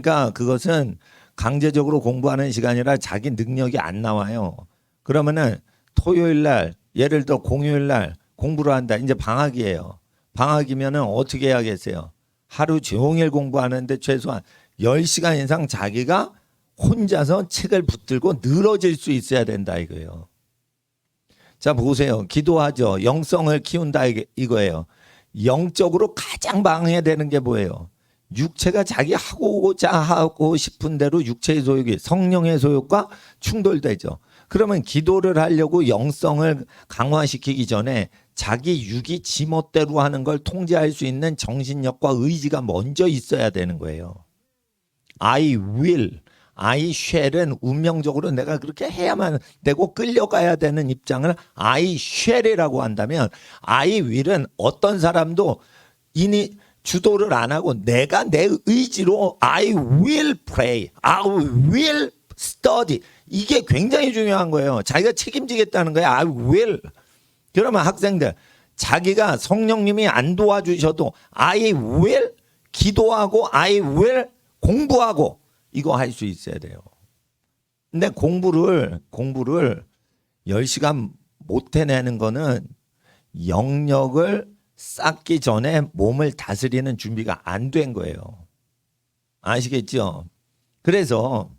그러니까 그것은 강제적으로 공부하는 시간이라 자기 능력이 안 나와요. 그러면은 토요일 날 예를 들어 공휴일 날 공부를 한다. 이제 방학이에요. 방학이면은 어떻게 해야겠어요? 하루 종일 공부하는데 최소한 10시간 이상 자기가 혼자서 책을 붙들고 늘어질 수 있어야 된다 이거예요. 자 보세요. 기도하죠. 영성을 키운다 이거예요. 영적으로 가장 방해되는 게 뭐예요? 육체가 자기 하고자 하고 싶은 대로 육체의 소욕이 성령의 소욕과 충돌되죠. 그러면 기도를 하려고 영성을 강화시키기 전에 자기 육이 지멋대로 하는 걸 통제할 수 있는 정신력과 의지가 먼저 있어야 되는 거예요. I will, I shall은 운명적으로 내가 그렇게 해야만 되고 끌려가야 되는 입장을 I shall이라고 한다면 I will은 어떤 사람도 이니 주도를 안 하고 내가 내 의지로 I will pray, I will study 이게 굉장히 중요한 거예요. 자기가 책임지겠다는 거예요. I will. 그러면 학생들 자기가 성령님이 안 도와주셔도 I will 기도하고 I will 공부하고 이거 할 수 있어야 돼요. 근데 공부를 10시간 못 해내는 거는 영역을 쌓기 전에 몸을 다스리는 준비가 안 된 거예요. 아시겠죠? 그래서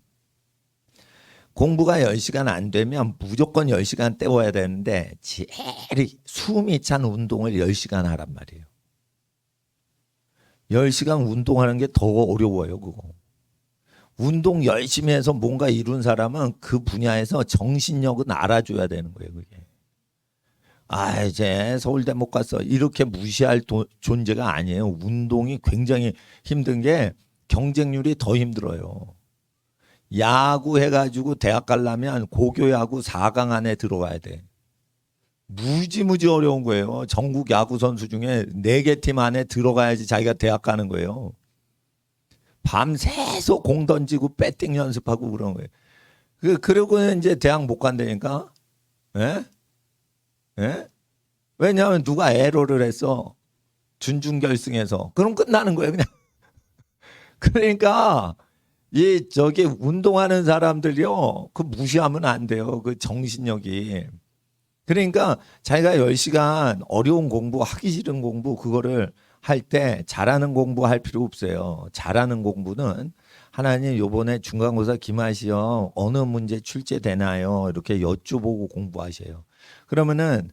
공부가 10시간 안 되면 무조건 10시간 때워야 되는데 제일 숨이 찬 운동을 10시간 하란 말이에요. 10시간 운동하는 게 더 어려워요. 그거. 운동 열심히 해서 뭔가 이룬 사람은 그 분야에서 정신력은 알아줘야 되는 거예요. 그게. 아 이제 서울대 못 갔어. 이렇게 무시할 존재가 아니에요. 운동이 굉장히 힘든 게 경쟁률이 더 힘들어요. 야구 해가지고 대학 가려면 고교야구 4강 안에 들어가야 돼. 무지무지 어려운 거예요. 전국 야구 선수 중에 4개 팀 안에 들어가야지 자기가 대학 가는 거예요. 밤새서 공 던지고 배팅 연습하고 그런 거예요. 그러고는 이제 대학 못 간다니까. 예? 예? 왜냐하면 누가 에러를 했어. 준중결승에서. 그럼 끝나는 거예요, 그냥. 그러니까 저기 운동하는 사람들이요. 그 무시하면 안 돼요. 그 정신력이. 그러니까 자기가 10시간 어려운 공부, 하기 싫은 공부 그거를 할 때 잘하는 공부 할 필요 없어요. 잘하는 공부는 하나님 요번에 중간고사 기말시험 어느 문제 출제되나요? 이렇게 여쭤보고 공부하셔요. 그러면은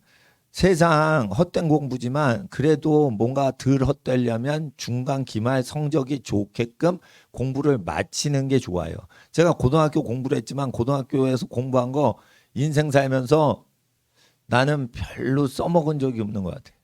세상 헛된 공부지만 그래도 뭔가 덜 헛되려면 중간 기말 성적이 좋게끔 공부를 마치는 게 좋아요. 제가 고등학교 공부를 했지만 고등학교에서 공부한 거 인생 살면서 나는 별로 써먹은 적이 없는 것 같아요.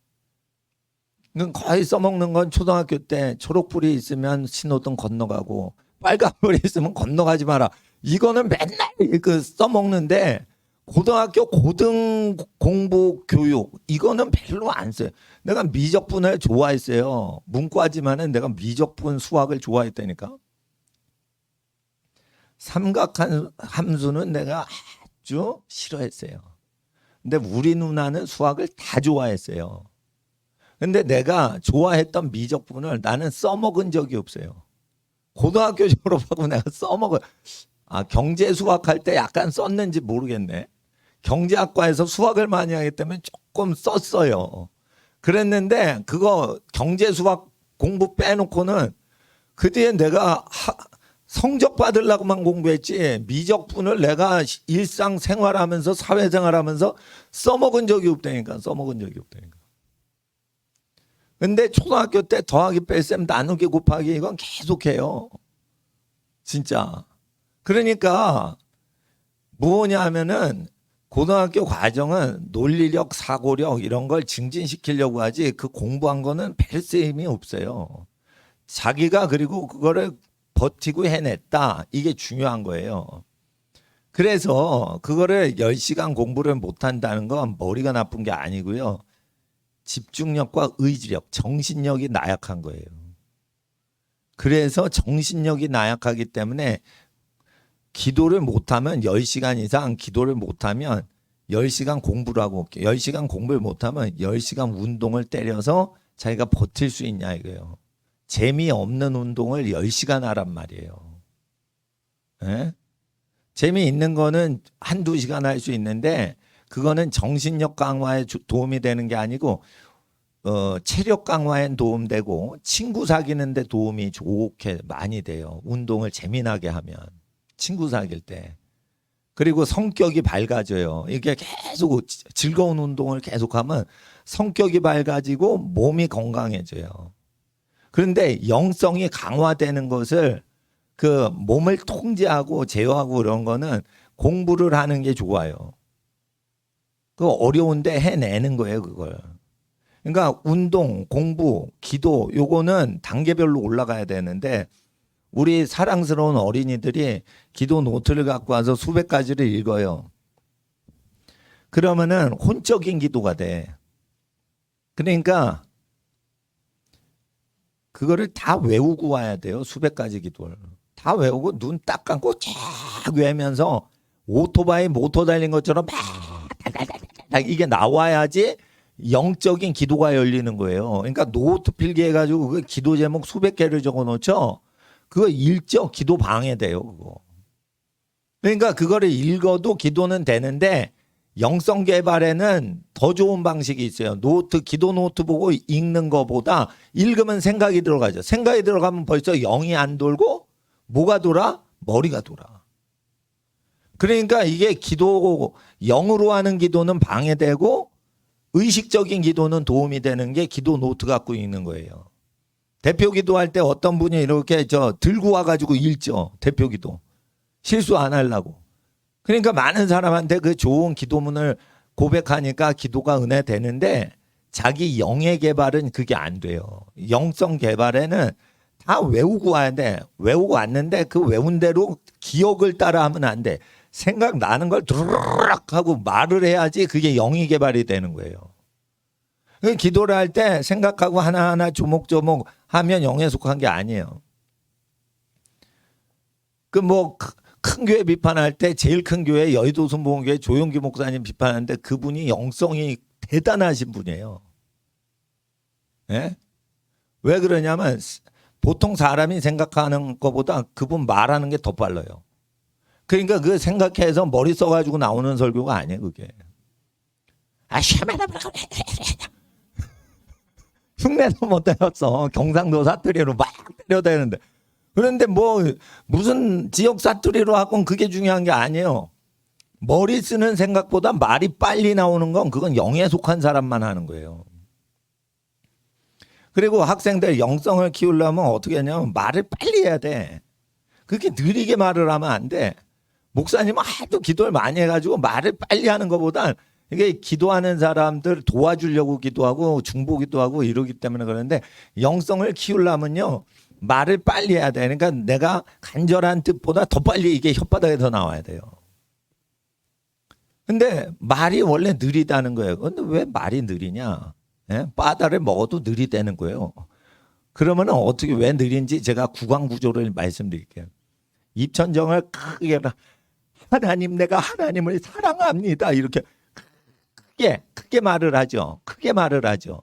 거의 써먹는 건 초등학교 때 초록불이 있으면 신호등 건너가고 빨간불이 있으면 건너가지 마라. 이거는 맨날 그 써먹는데 고등학교 고등 공부 교육 이거는 별로 안 써요. 내가 미적분을 좋아했어요. 문과지만은 내가 미적분 수학을 좋아했다니까. 삼각함수는 내가 아주 싫어했어요. 근데 우리 누나는 수학을 다 좋아했어요. 근데 내가 좋아했던 미적분을 나는 써먹은 적이 없어요. 고등학교 졸업하고 내가 써먹어요. 아, 경제 수학할 때 약간 썼는지 모르겠네. 경제학과에서 수학을 많이 하기 때문에 조금 썼어요. 그랬는데 그거 경제 수학 공부 빼놓고는 그 뒤에 내가 성적 받으려고만 공부했지 미적분을 내가 일상생활하면서 사회생활하면서 써먹은 적이 없다니까. 써먹은 적이 없다니까. 근데 초등학교 때 더하기 뺄셈 나누기 곱하기 이건 계속해요. 진짜. 그러니까 뭐냐 하면은 고등학교 과정은 논리력, 사고력 이런 걸 증진시키려고 하지 그 공부한 거는 별 쓰임이 없어요. 자기가 그리고 그거를 버티고 해냈다. 이게 중요한 거예요. 그래서 그거를 10시간 공부를 못한다는 건 머리가 나쁜 게 아니고요. 집중력과 의지력, 정신력이 나약한 거예요. 그래서 정신력이 나약하기 때문에 기도를 못하면 10시간 이상 기도를 못하면 10시간 공부를 하고 10시간 공부를 못하면 10시간 운동을 때려서 자기가 버틸 수 있냐 이거예요. 재미없는 운동을 10시간 하란 말이에요. 예? 재미있는 거는 한두 시간 할 수 있는데 그거는 정신력 강화에 도움이 되는 게 아니고 체력 강화에 도움되고 친구 사귀는 데 도움이 좋게 많이 돼요. 운동을 재미나게 하면 친구 사귈 때. 그리고 성격이 밝아져요. 이게 계속 즐거운 운동을 계속하면 성격이 밝아지고 몸이 건강해져요. 그런데 영성이 강화되는 것을 그 몸을 통제하고 제어하고 그런 거는 공부를 하는 게 좋아요. 그 어려운데 해내는 거예요, 그걸. 그러니까 운동, 공부, 기도 요거는 단계별로 올라가야 되는데 우리 사랑스러운 어린이들이 기도 노트를 갖고 와서 수백 가지를 읽어요. 그러면은 혼적인 기도가 돼. 그러니까 그거를 다 외우고 와야 돼요. 수백 가지 기도를. 다 외우고 눈 딱 감고 쫙 외면서 오토바이 모터 달린 것처럼 막 이게 나와야지 영적인 기도가 열리는 거예요. 그러니까 노트 필기해가지고 그 기도 제목 수백 개를 적어 놓죠. 그거 읽죠. 기도 방해돼요. 그거. 그러니까 그거를 읽어도 기도는 되는데 영성 개발에는 더 좋은 방식이 있어요. 기도 노트 보고 읽는 거보다 읽으면 생각이 들어가죠. 생각이 들어가면 벌써 영이 안 돌고 뭐가 돌아? 머리가 돌아. 그러니까 이게 기도, 영으로 하는 기도는 방해되고 의식적인 기도는 도움이 되는 게 기도 노트 갖고 읽는 거예요. 대표 기도할 때 어떤 분이 이렇게 들고 와가지고 읽죠. 대표 기도. 실수 안 하려고. 그러니까 많은 사람한테 그 좋은 기도문을 고백하니까 기도가 은혜 되는데 자기 영의 개발은 그게 안 돼요. 영성 개발에는 다 외우고 와야 돼. 외우고 왔는데 그 외운 대로 기억을 따라 하면 안 돼. 생각나는 걸 드르륵 하고 말을 해야지 그게 영이 개발이 되는 거예요. 기도를 할 때 생각하고 하나하나 조목조목 하면 영에 속한 게 아니에요. 큰 교회 비판할 때 제일 큰 교회 여의도 순복음교회 조용기 목사님 비판하는데 그분이 영성이 대단하신 분이에요. 예? 왜 그러냐면 보통 사람이 생각하는 것보다 그분 말하는 게 더 빨라요. 그러니까 그 생각해서 머리 써가지고 나오는 설교가 아니에요, 그게. 흉내도 못 때렸어. 경상도 사투리로 막 때려대는데. 그런데 무슨 지역 사투리로 하건 그게 중요한 게 아니에요. 머리 쓰는 생각보다 말이 빨리 나오는 건 그건 영에 속한 사람만 하는 거예요. 그리고 학생들 영성을 키우려면 어떻게 하냐면 말을 빨리 해야 돼. 그렇게 느리게 말을 하면 안 돼. 목사님은 하도 기도를 많이 해가지고 말을 빨리 하는 것보다 이게 기도하는 사람들 도와주려고 기도하고 중보기도 하고 이러기 때문에 그러는데 영성을 키우려면요. 말을 빨리 해야 돼. 그러니까 내가 간절한 뜻보다 더 빨리 이게 혓바닥에서 나와야 돼요. 근데 말이 원래 느리다는 거예요. 근데 왜 말이 느리냐? 예? 바다를 먹어도 느리다는 거예요. 그러면 어떻게 왜 느린지 제가 구강 구조를 말씀드릴게요. 입천정을 크게 하나님 내가 하나님을 사랑합니다. 이렇게 크게 말을 하죠. 크게 말을 하죠.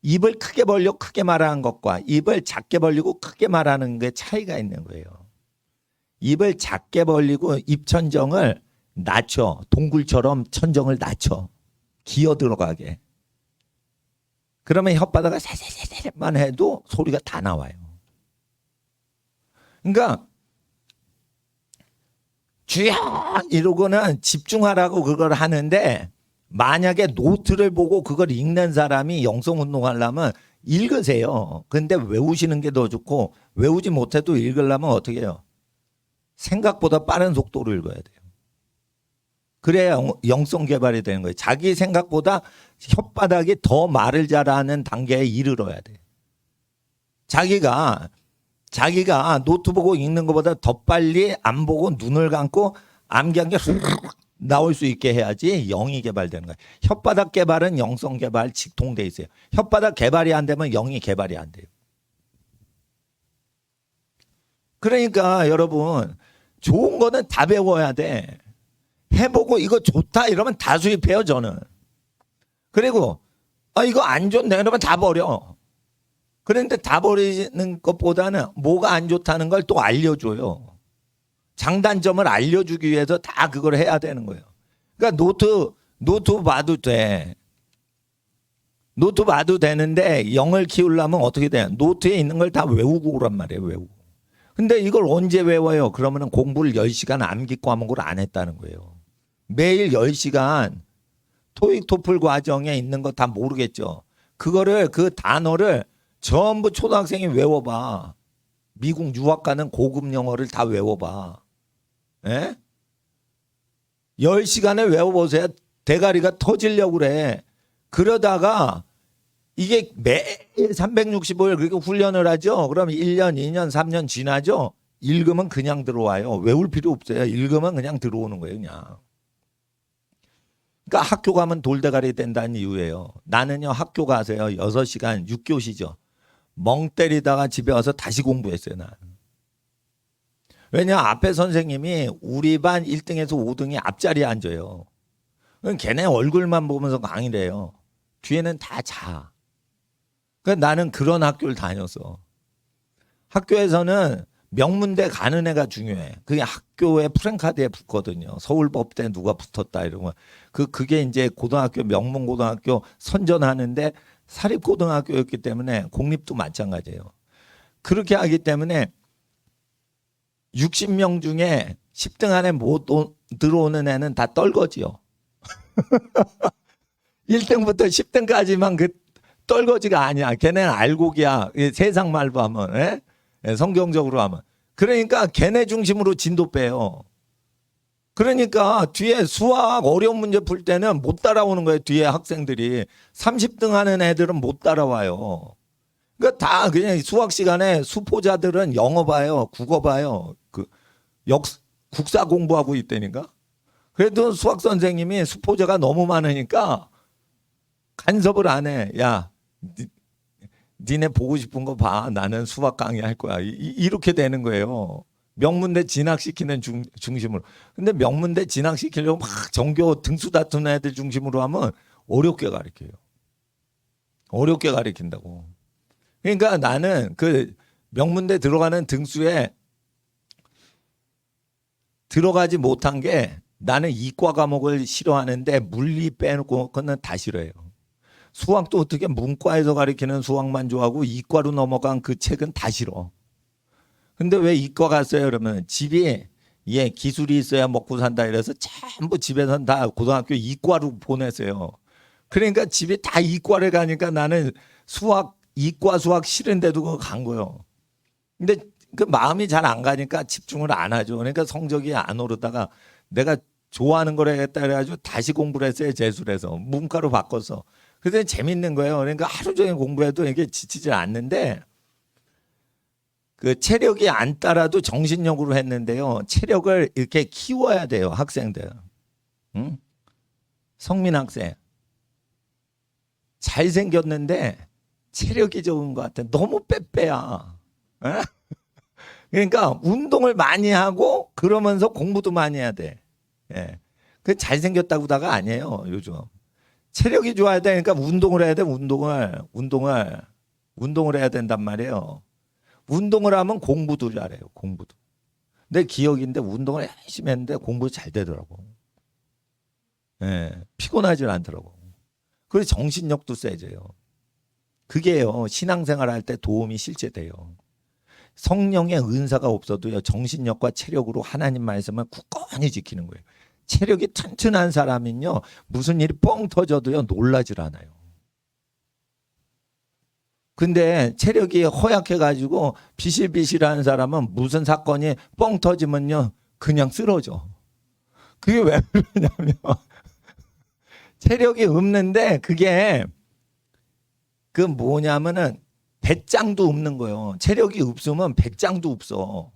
입을 크게 벌려 크게 말하는 것과 입을 작게 벌리고 크게 말하는 게 차이가 있는 거예요. 입을 작게 벌리고 입천정을 낮춰. 동굴처럼 천정을 낮춰. 기어 들어가게. 그러면 혓바닥을 세세세세만 해도 소리가 다 나와요. 그러니까 주여 이러고는 집중하라고 그걸 하는데 만약에 노트를 보고 그걸 읽는 사람이 영성 운동하려면 읽으세요. 근데 외우시는 게 더 좋고 외우지 못해도 읽으려면 어떻게 해요? 생각보다 빠른 속도로 읽어야 돼요. 그래야 영성 개발이 되는 거예요. 자기 생각보다 혓바닥이 더 말을 잘하는 단계에 이르러야 돼요. 자기가 노트 보고 읽는 것보다 더 빨리 안 보고 눈을 감고 암기한 게 나올 수 있게 해야지 영이 개발되는 거예요. 혓바닥 개발은 영성 개발 직통돼 있어요. 혓바닥 개발이 안 되면 영이 개발이 안 돼요. 그러니까 여러분 좋은 거는 다 배워야 돼. 해보고 이거 좋다 이러면 다 수입해요 저는. 그리고 이거 안 좋네 이러면 다 버려. 그런데 다 버리는 것보다는 뭐가 안 좋다는 걸 또 알려줘요. 장단점을 알려주기 위해서 다 그걸 해야 되는 거예요. 그러니까 노트 봐도 돼. 노트 봐도 되는데 영을 키우려면 어떻게 돼? 노트에 있는 걸 다 외우고 오란 말이에요. 외우고. 근데 이걸 언제 외워요? 그러면 공부를 10시간 암기 과목을 안 했다는 거예요. 매일 10시간 토익 토플 과정에 있는 거 다 모르겠죠. 그거를 그 단어를 전부 초등학생이 외워봐. 미국 유학 가는 고급 영어를 다 외워봐. 예? 10시간을 외워보세요. 대가리가 터지려고 그래. 그러다가 이게 매일 365일 그렇게 훈련을 하죠. 그럼 1년, 2년, 3년 지나죠. 읽으면 그냥 들어와요. 외울 필요 없어요. 읽으면 그냥 들어오는 거예요. 그냥. 그러니까 학교 가면 돌대가리 된다는 이유예요. 나는요 학교 가세요. 6시간 6교시죠. 멍 때리다가 집에 와서 다시 공부했어요. 나는. 왜냐 앞에 선생님이 우리 반 1등에서 5등이 앞자리에 앉아요. 걔네 얼굴만 보면서 강의를 해요. 뒤에는 다 자. 그러니까 나는 그런 학교를 다녔어. 학교에서는 명문대 가는 애가 중요해. 그게 학교의 프랭카드에 붙거든요. 서울법대 누가 붙었다 이런 거. 그게 이제 고등학교 명문 고등학교 선전하는데 사립고등학교였기 때문에 공립도 마찬가지예요. 그렇게 하기 때문에 60명 중에 10등 안에 못 들어오는 애는 다 떨거지요. 1등부터 10등까지만 그 떨거지가 아니야. 걔네는 알곡이야. 세상 말로 하면. 예? 성경적으로 하면. 그러니까 걔네 중심으로 진도 빼요. 그러니까 뒤에 수학 어려운 문제 풀 때는 못 따라오는 거예요. 뒤에 학생들이. 30등 하는 애들은 못 따라와요. 그러니까 다 그냥 수학 시간에 수포자들은 영어 봐요. 국어 봐요. 국사 공부하고 있다니까. 그래도 수학 선생님이 수포자가 너무 많으니까 간섭을 안 해. 야, 니네 보고 싶은 거 봐. 나는 수학 강의 할 거야. 이렇게 되는 거예요. 명문대 진학시키는 중심으로. 근데 명문대 진학시키려고 막 전교 등수 다투는 애들 중심으로 하면 어렵게 가르쳐요. 어렵게 가르친다고. 그러니까 나는 그 명문대 들어가는 등수에 들어가지 못한 게 나는 이과 과목을 싫어하는데 물리 빼놓고 그거는 다 싫어해요. 수학도 어떻게 문과에서 가르치는 수학만 좋아하고 이과로 넘어간 그 책은 다 싫어. 근데 왜 이과 갔어요? 그러면 집이 기술이 있어야 먹고 산다 이래서 전부 집에서는 다 고등학교 이과로 보냈어요. 그러니까 집이 다 이과를 가니까 나는 이과 수학 싫은데도 그거 간 거예요. 근데 그 마음이 잘 안 가니까 집중을 안 하죠. 그러니까 성적이 안 오르다가 내가 좋아하는 걸 해야겠다 그래가지고 다시 공부를 했어요. 재수해서 문과로 바꿨어. 그래서 재밌는 거예요. 그러니까 하루 종일 공부해도 이게 지치지 않는데 그 체력이 안 따라도 정신력으로 했는데요. 체력을 이렇게 키워야 돼요. 학생들. 응? 성민 학생. 잘생겼는데 체력이 적은 것 같아. 너무 빼빼야. 에? 그러니까 운동을 많이 하고 그러면서 공부도 많이 해야 돼. 예. 그 잘생겼다고다가 아니에요. 요즘. 체력이 좋아야 되니까 운동을 해야 돼. 운동을 해야 된단 말이에요. 운동을 하면 공부도 잘해요. 공부도. 내 기억인데 운동을 열심히 했는데 공부 잘 되더라고. 예. 피곤하지 않더라고. 그래서 정신력도 세져요. 그게요. 신앙생활 할 때 도움이 실제 돼요. 성령의 은사가 없어도요. 정신력과 체력으로 하나님 말씀을 굳건히 지키는 거예요. 체력이 튼튼한 사람은요. 무슨 일이 뻥 터져도요. 놀라질 않아요. 근데 체력이 허약해가지고 비실비실한 사람은 무슨 사건이 뻥 터지면요. 그냥 쓰러져. 그게 왜 그러냐면 체력이 없는데 그게 그 뭐냐면은 배짱도 없는 거예요. 체력이 없으면 배짱도 없어.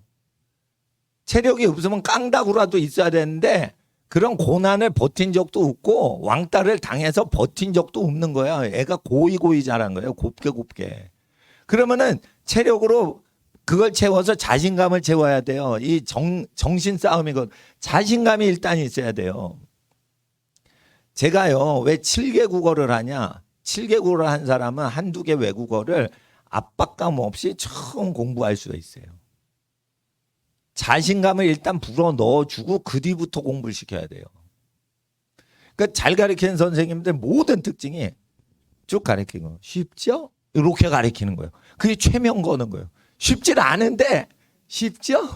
체력이 없으면 깡다구라도 있어야 되는데 그런 고난을 버틴 적도 없고 왕따를 당해서 버틴 적도 없는 거야. 애가 고이 자란 거예요. 곱게. 그러면은 체력으로 그걸 채워서 자신감을 채워야 돼요. 이 정신 싸움이거든. 자신감이 일단 있어야 돼요. 제가요, 왜 7개 국어를 하냐? 7개 국어를 한 사람은 한두 개 외국어를 압박감 없이 처음 공부할 수가 있어요. 자신감을 일단 불어 넣어주고 그 뒤부터 공부를 시켜야 돼요. 그러니까 잘 가르치는 선생님들 모든 특징이 쭉 가르치고 쉽죠? 이렇게 가르치는 거예요. 그게 최면 거는 거예요. 쉽지 않은데 쉽죠?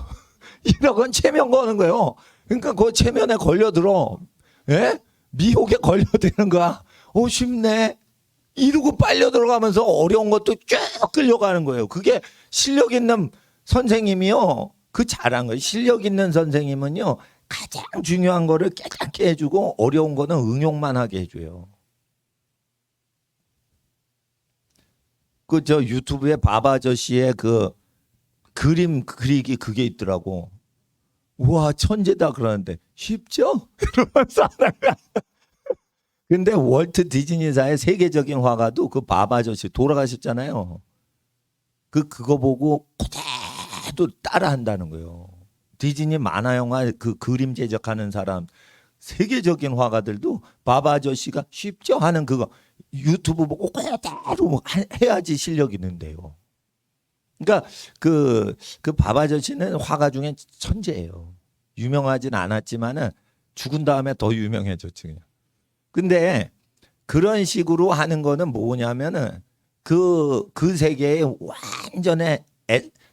이런 최면 거는 거예요. 그러니까 그 최면에 걸려들어. 예? 미혹에 걸려드는 거야. 쉽네. 이러고 빨려 들어가면서 어려운 것도 쭉 끌려가는 거예요. 그게 실력 있는 선생님이요. 그 잘한 거예요. 실력 있는 선생님은요. 가장 중요한 거를 깨닫게 해주고 어려운 거는 응용만 하게 해줘요. 그 저 유튜브에 바바저씨의 그 그림 그리기 그게 있더라고. 우와 천재다 그러는데 쉽죠? 이러면서 근데 월트 디즈니사의 세계적인 화가도 그 바바저씨 돌아가셨잖아요. 그거 보고 그대로 따라한다는 거예요. 디즈니 만화 영화 그 그림 제작하는 사람 세계적인 화가들도 바바저씨가 쉽죠 하는 그거 유튜브 보고 그대로 해야지 실력이 있는데요. 그러니까 그 바바저씨는 화가 중에 천재예요. 유명하진 않았지만은 죽은 다음에 더 유명해졌지 그냥. 근데 그런 식으로 하는 거는 뭐냐면은 그 세계에 완전히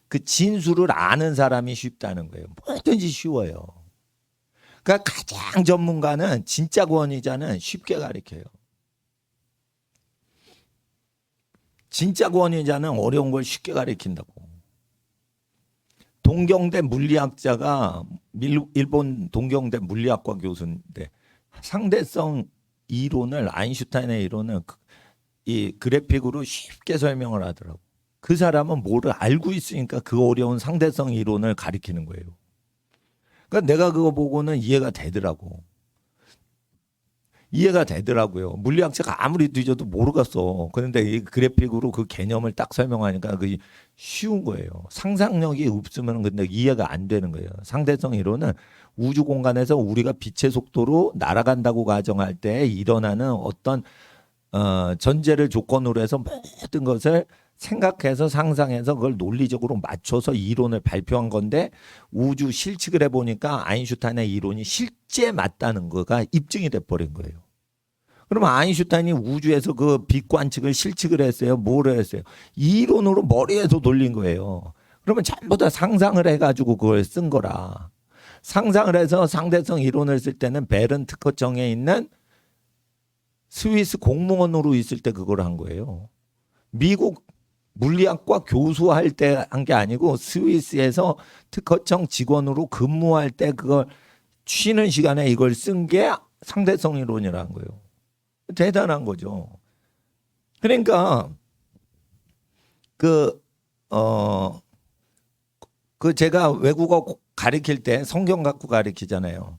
그 진수를 아는 사람이 쉽다는 거예요. 뭐든지 쉬워요. 그러니까 가장 전문가는 진짜 권위자는 쉽게 가르쳐요. 진짜 권위자는 어려운 걸 쉽게 가르친다고. 동경대 물리학자가 일본 동경대 물리학과 교수인데 상대성 이론을 아인슈타인의 이론을 이 그래픽으로 쉽게 설명을 하더라고. 그 사람은 뭐를 알고 있으니까 그 어려운 상대성 이론을 가리키는 거예요. 그러니까 내가 그거 보고는 이해가 되더라고. 이해가 되더라고요. 물리학자가 아무리 뒤져도 모르겠어. 그런데 이 그래픽으로 그 개념을 딱 설명하니까 그게 쉬운 거예요. 상상력이 없으면 근데 이해가 안 되는 거예요. 상대성 이론은 우주 공간에서 우리가 빛의 속도로 날아간다고 가정할 때 일어나는 어떤 전제를 조건으로 해서 모든 것을 생각해서 상상해서 그걸 논리적으로 맞춰서 이론을 발표한 건데 우주 실측을 해보니까 아인슈타인의 이론이 실제 맞다는 거가 입증이 돼버린 거예요. 그러면 아인슈타인이 우주에서 그 빛 관측을 실측을 했어요. 뭐를 했어요? 이론으로 머리에서 돌린 거예요. 그러면 전부 다 상상을 해가지고 그걸 쓴 거라. 상상을 해서 상대성 이론을 쓸 때는 베른 특허청에 있는 스위스 공무원으로 있을 때 그걸 한 거예요. 미국 물리학과 교수할 때 한 게 아니고 스위스에서 특허청 직원으로 근무할 때 그걸 쉬는 시간에 이걸 쓴 게 상대성 이론이라는 거예요. 대단한 거죠. 그러니까 제가 외국어 가르칠 때 성경 갖고 가르치잖아요.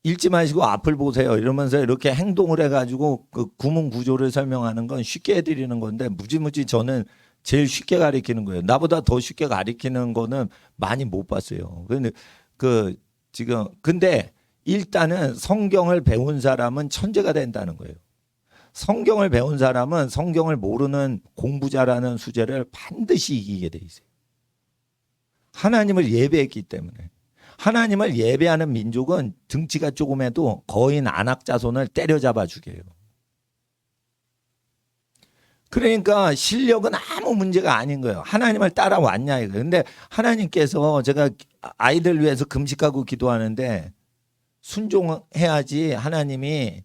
읽지 마시고 앞을 보세요. 이러면서 이렇게 행동을 해가지고 그 구문 구조를 설명하는 건 쉽게 해드리는 건데 무지무지 저는 제일 쉽게 가르치는 거예요. 나보다 더 쉽게 가르치는 거는 많이 못 봤어요. 근데 근데 일단은 성경을 배운 사람은 천재가 된다는 거예요. 성경을 배운 사람은 성경을 모르는 공부 잘하는 수재를 반드시 이기게 돼 있어요. 하나님을 예배했기 때문에. 하나님을 예배하는 민족은 등치가 조금해도 거인 안악자손을 때려잡아 죽여요. 그러니까 실력은 아무 문제가 아닌 거예요. 하나님을 따라왔냐 이거예요. 근데 하나님께서 제가 아이들 위해서 금식하고 기도하는데 순종해야지 하나님이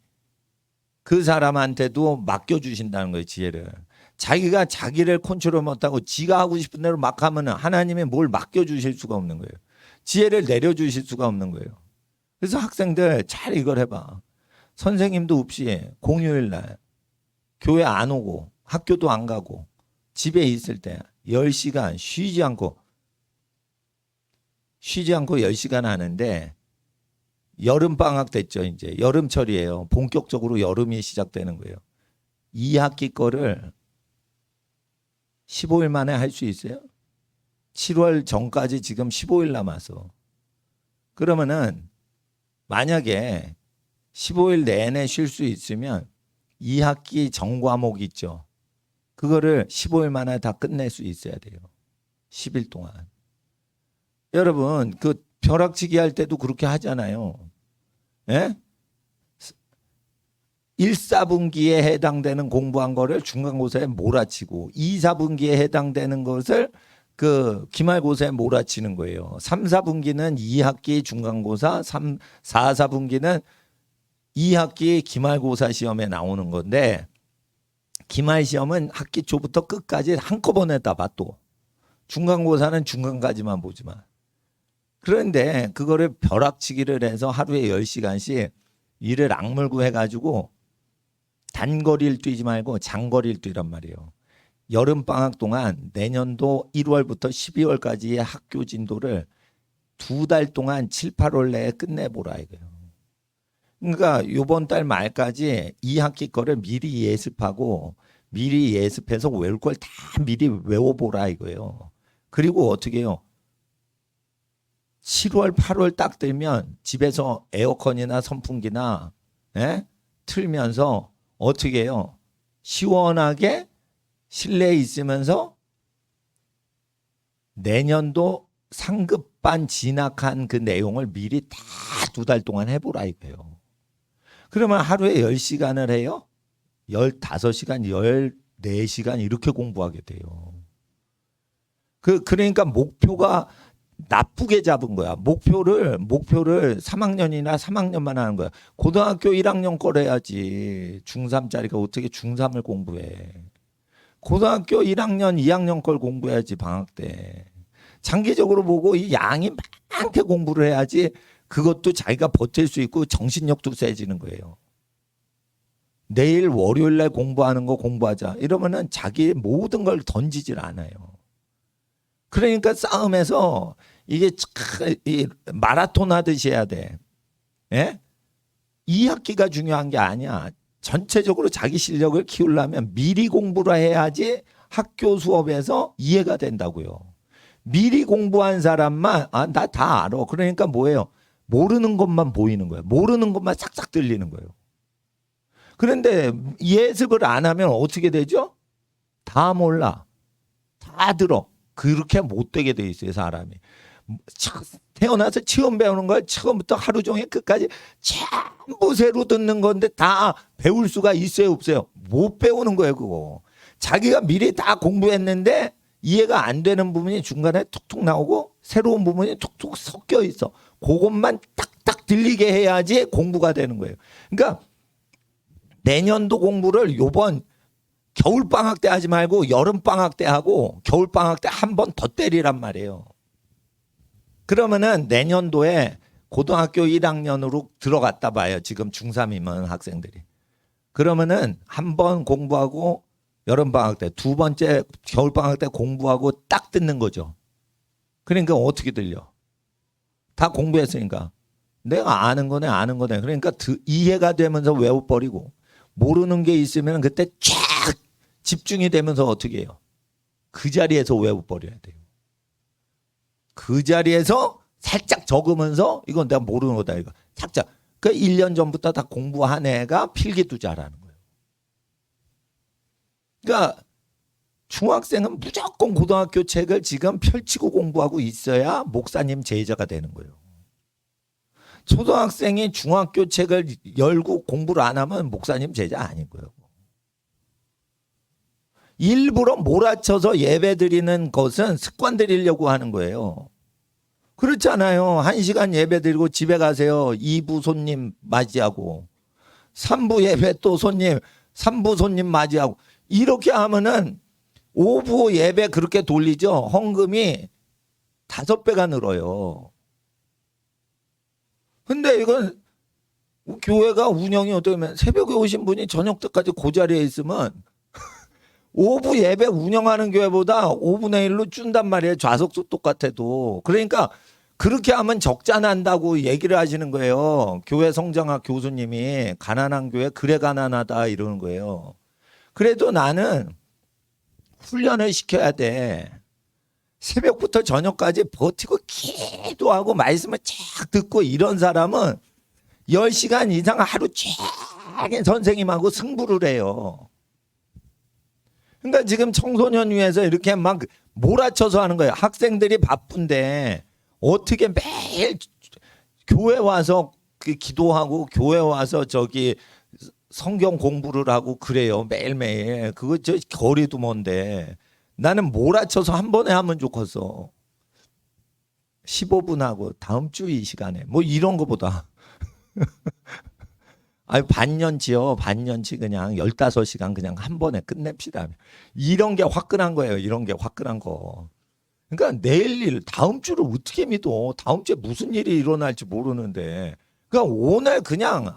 그 사람한테도 맡겨주신다는 거예요. 지혜를. 자기가 자기를 컨트롤 못하고 지가 하고 싶은 대로 막 하면 하나님이 뭘 맡겨주실 수가 없는 거예요. 지혜를 내려주실 수가 없는 거예요. 그래서 학생들 잘 이걸 해봐. 선생님도 없이 공휴일 날 교회 안 오고 학교도 안 가고 집에 있을 때 10시간 쉬지 않고 10시간 하는데 여름방학 됐죠. 이제 여름철이에요. 본격적으로 여름이 시작되는 거예요. 2학기 거를 15일 만에 할 수 있어요? 7월 전까지 지금 15일 남았어. 그러면은 만약에 15일 내내 쉴 수 있으면 2학기 전과목 있죠. 그거를 15일 만에 다 끝낼 수 있어야 돼요. 10일 동안. 여러분 그 벼락치기 할 때도 그렇게 하잖아요. 예? 1, 4분기에 해당되는 공부한 거를 중간고사에 몰아치고 2, 4분기에 해당되는 것을 그 기말고사에 몰아치는 거예요. 3, 4분기는 2학기 중간고사, 4, 4분기는 2학기 기말고사 시험에 나오는 건데 기말 시험은 학기 초부터 끝까지 한꺼번에 다 봐 또. 중간고사는 중간까지만 보지만. 그런데 그거를 벼락치기를 해서 하루에 10시간씩 일을 악물고 해가지고 단거리를 뛰지 말고 장거리를 뛰란 말이에요. 여름방학 동안 내년도 1월부터 12월까지의 학교 진도를 2달 동안 7, 8월 내에 끝내보라 이거예요. 그러니까 이번 달 말까지 2학기 거를 미리 예습하고 미리 예습해서 외울 걸 다 미리 외워보라 이거예요. 그리고 어떻게 해요? 7월, 8월 딱 되면 집에서 에어컨이나 선풍기나 틀면서 어떻게 해요? 시원하게 실내에 있으면서 내년도 상급반 진학한 그 내용을 미리 다 2달 동안 해보라 이거예요. 그러면 하루에 10시간을 해요? 15시간, 14시간 이렇게 공부하게 돼요. 그러니까 목표가 나쁘게 잡은 거야. 목표를 3학년이나 3학년만 하는 거야. 고등학교 1학년 걸 해야지. 중3짜리가 어떻게 중3을 공부해. 고등학교 1학년, 2학년 걸 공부해야지 방학 때. 장기적으로 보고 이 양이 많게 공부를 해야지 그것도 자기가 버틸 수 있고 정신력도 세지는 거예요. 내일 월요일 날 공부하는 거 공부하자. 이러면은 자기 모든 걸 던지질 않아요. 그러니까 싸움에서 이게 마라톤 하듯이 해야 돼. 예? 2학기가 중요한 게 아니야. 전체적으로 자기 실력을 키우려면 미리 공부를 해야지 학교 수업에서 이해가 된다고요. 미리 공부한 사람만 나 다 알아. 그러니까 뭐예요? 모르는 것만 보이는 거예요. 모르는 것만 싹싹 들리는 거예요. 그런데 예습을 안 하면 어떻게 되죠? 다 몰라. 다 들어. 그렇게 못 되게 돼 있어요, 사람이. 태어나서 처음 배우는 걸 처음부터 하루 종일 끝까지 전부 새로 듣는 건데 다 배울 수가 있어요, 없어요? 못 배우는 거예요, 그거. 자기가 미리 다 공부했는데 이해가 안 되는 부분이 중간에 툭툭 나오고 새로운 부분이 툭툭 섞여 있어. 그것만 딱딱 들리게 해야지 공부가 되는 거예요. 그러니까 내년도 공부를 요번 겨울방학 때 하지 말고 여름방학 때 하고 겨울방학 때 한 번 더 때리란 말이에요. 그러면은 내년도에 고등학교 1학년으로 들어갔다 봐요. 지금 중3이면 학생들이. 그러면은 한 번 공부하고 여름방학 때, 두 번째 겨울방학 때 공부하고 딱 듣는 거죠. 그러니까 어떻게 들려? 다 공부했으니까. 내가 아는 거네. 그러니까 이해가 되면서 외워버리고 모르는 게 있으면 그때 쫙 집중이 되면서 어떻게 해요? 그 자리에서 외워버려야 돼요. 그 자리에서 살짝 적으면서 이건 내가 모르는 거다 이거. 살짝. 그 1년 전부터 다 공부한 애가 필기투자라는 거예요. 그러니까 중학생은 무조건 고등학교 책을 지금 펼치고 공부하고 있어야 목사님 제자가 되는 거예요. 초등학생이 중학교 책을 열고 공부를 안 하면 목사님 제자 아닌 거예요. 일부러 몰아쳐서 예배 드리는 것은 습관 들이려고 하는 거예요. 그렇잖아요. 1시간 예배 드리고 집에 가세요. 2부 손님 맞이하고 3부 예배 또 3부 손님 맞이하고 이렇게 하면은 5부 예배 그렇게 돌리죠. 헌금이 5배가 늘어요. 근데 이건 교회가 운영이 어떠면 새벽에 오신 분이 저녁 때까지 그 자리에 있으면 5부 예배 운영하는 교회보다 5분의 1로 준단 말이에요. 좌석수 똑같아도. 그러니까 그렇게 하면 적자 난다고 얘기를 하시는 거예요. 교회 성장학 교수님이 가난한 교회 그래 가난하다 이러는 거예요. 그래도 나는 훈련을 시켜야 돼. 새벽부터 저녁까지 버티고 기도하고 말씀을 쫙 듣고 이런 사람은 10시간 이상 하루 종일 선생님하고 승부를 해요. 그러니까 지금 청소년 위해서 이렇게 막 몰아쳐서 하는 거예요. 학생들이 바쁜데 어떻게 매일 교회 와서 기도하고 교회 와서 저기 성경 공부를 하고 그래요. 매일매일. 그거 저 거리도 먼데 나는 몰아쳐서 한 번에 하면 좋겠어. 15분 하고 다음 주 이 시간에 뭐 이런 거보다 아유 반년치요. 반년치 그냥 15시간 그냥 한 번에 끝냅시다. 이런 게 화끈한 거예요. 이런 게 화끈한 거. 그러니까 내일 일 다음 주를 어떻게 믿어. 다음 주에 무슨 일이 일어날지 모르는데 그러니까 오늘 그냥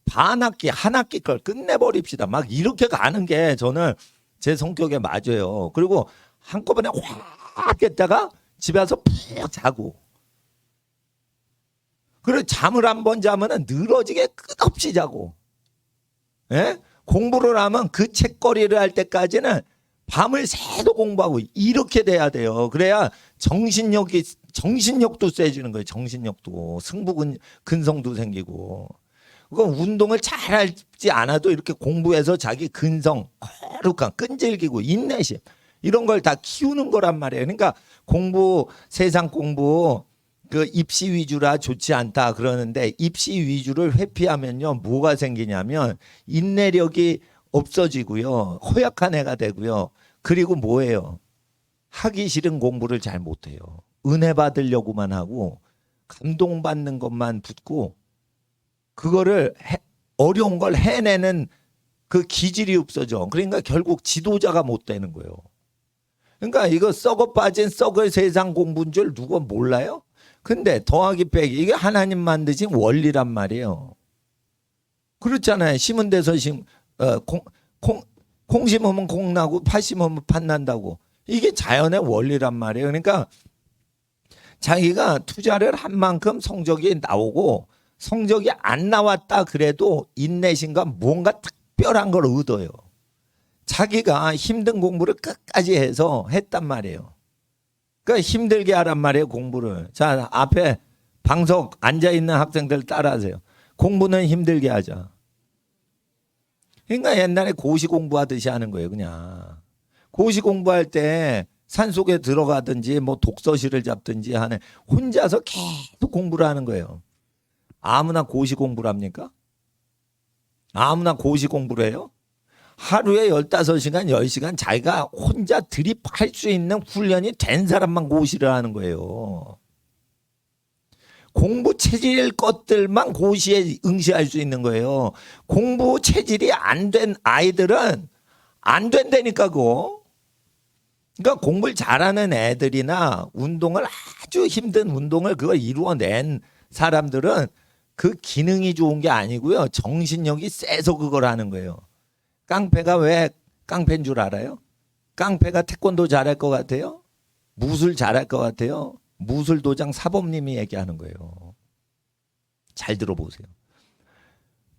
반 학기 한 학기 걸 끝내버립시다. 막 이렇게 가는 게 저는 제 성격에 맞아요. 그리고 한꺼번에 확 했다가 집에 와서 푹 자고 그리고 잠을 한 번 자면은 늘어지게 끝없이 자고 예? 공부를 하면 그 책거리를 할 때까지는 밤을 새도 공부하고 이렇게 돼야 돼요. 그래야 정신력도 세지는 거예요. 정신력도 근성도 생기고 그건 운동을 잘 하지 않아도 이렇게 공부해서 자기 근성, 거룩한 끈질기고 인내심 이런 걸 다 키우는 거란 말이에요. 그러니까 세상 공부 그 입시 위주라 좋지 않다 그러는데 입시 위주를 회피하면요 뭐가 생기냐면 인내력이 없어지고요 허약한 애가 되고요 그리고 뭐예요 하기 싫은 공부를 잘 못해요 은혜 받으려고만 하고 감동받는 것만 붙고 그거를 어려운 걸 해내는 그 기질이 없어져 그러니까 결국 지도자가 못 되는 거예요. 그러니까 이거 썩어 빠진 썩을 세상 공부인 줄 누가 몰라요? 근데 더하기 빼기 이게 하나님 만드신 원리란 말이에요. 그렇잖아요. 심은 데서 콩 심으면 콩 나고 팥 심으면 팥 난다고. 이게 자연의 원리란 말이에요. 그러니까 자기가 투자를 한 만큼 성적이 나오고 성적이 안 나왔다 그래도 인내심과 뭔가 특별한 걸 얻어요. 자기가 힘든 공부를 끝까지 해서 했단 말이에요. 그러니까 힘들게 하란 말이에요, 공부를. 자, 앞에 방석 앉아있는 학생들 따라하세요. 공부는 힘들게 하자. 그러니까 옛날에 고시 공부하듯이 하는 거예요, 그냥. 고시 공부할 때 산속에 들어가든지 뭐 독서실을 잡든지 하는 혼자서 계속 공부를 하는 거예요. 아무나 고시 공부를 합니까? 아무나 고시 공부를 해요? 하루에 15시간, 10시간 자기가 혼자 드립할 수 있는 훈련이 된 사람만 고시를 하는 거예요. 공부 체질 것들만 고시에 응시할 수 있는 거예요. 공부 체질이 안 된 아이들은 안 된다니까 그거. 그러니까 공부를 잘하는 애들이나 운동을 아주 힘든 운동을 그걸 이루어낸 사람들은 그 기능이 좋은 게 아니고요. 정신력이 세서 그걸 하는 거예요. 깡패가 왜 깡패인 줄 알아요? 깡패가 태권도 잘할 것 같아요? 무술 잘할 것 같아요? 무술도장 사범님이 얘기하는 거예요. 잘 들어보세요.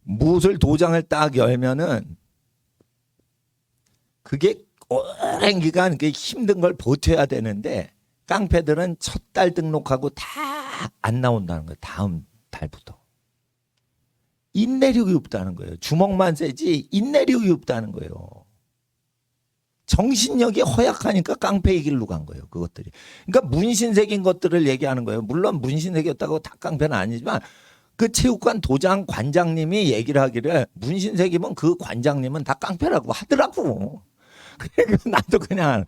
무술도장을 딱 열면은 그게 오랜 기간 힘든 걸 버텨야 되는데 깡패들은 첫 달 등록하고 다 안 나온다는 거예요. 다음 달부터. 인내력이 없다는 거예요. 주먹만 세지 인내력이 없다는 거예요. 정신력이 허약하니까 깡패의 길로 간 거예요. 그것들이. 그러니까 문신색인 것들을 얘기하는 거예요. 물론 문신색이었다고 다 깡패는 아니지만 그 체육관 도장 관장님이 얘기를 하기를 문신색이면 그 관장님은 다 깡패라고 하더라고. 그래서 나도 그냥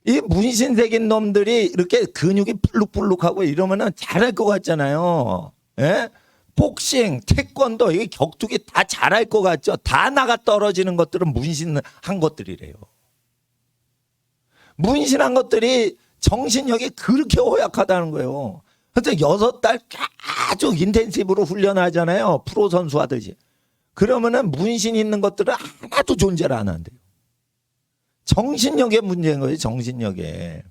이 문신색인 놈들이 이렇게 근육이 불룩불룩하고 이러면은 잘할 것 같잖아요. 예? 복싱, 태권도, 이게 격투기 다 잘할 것 같죠? 다 나가 떨어지는 것들은 문신한 것들이래요. 문신한 것들이 정신력이 그렇게 허약하다는 거예요. 그래서 6달 아주 인텐시브로 훈련하잖아요. 프로 선수 하듯이. 그러면은 문신 있는 것들은 하나도 존재를 안 한대요. 정신력의 문제인 거예요. 정신력에.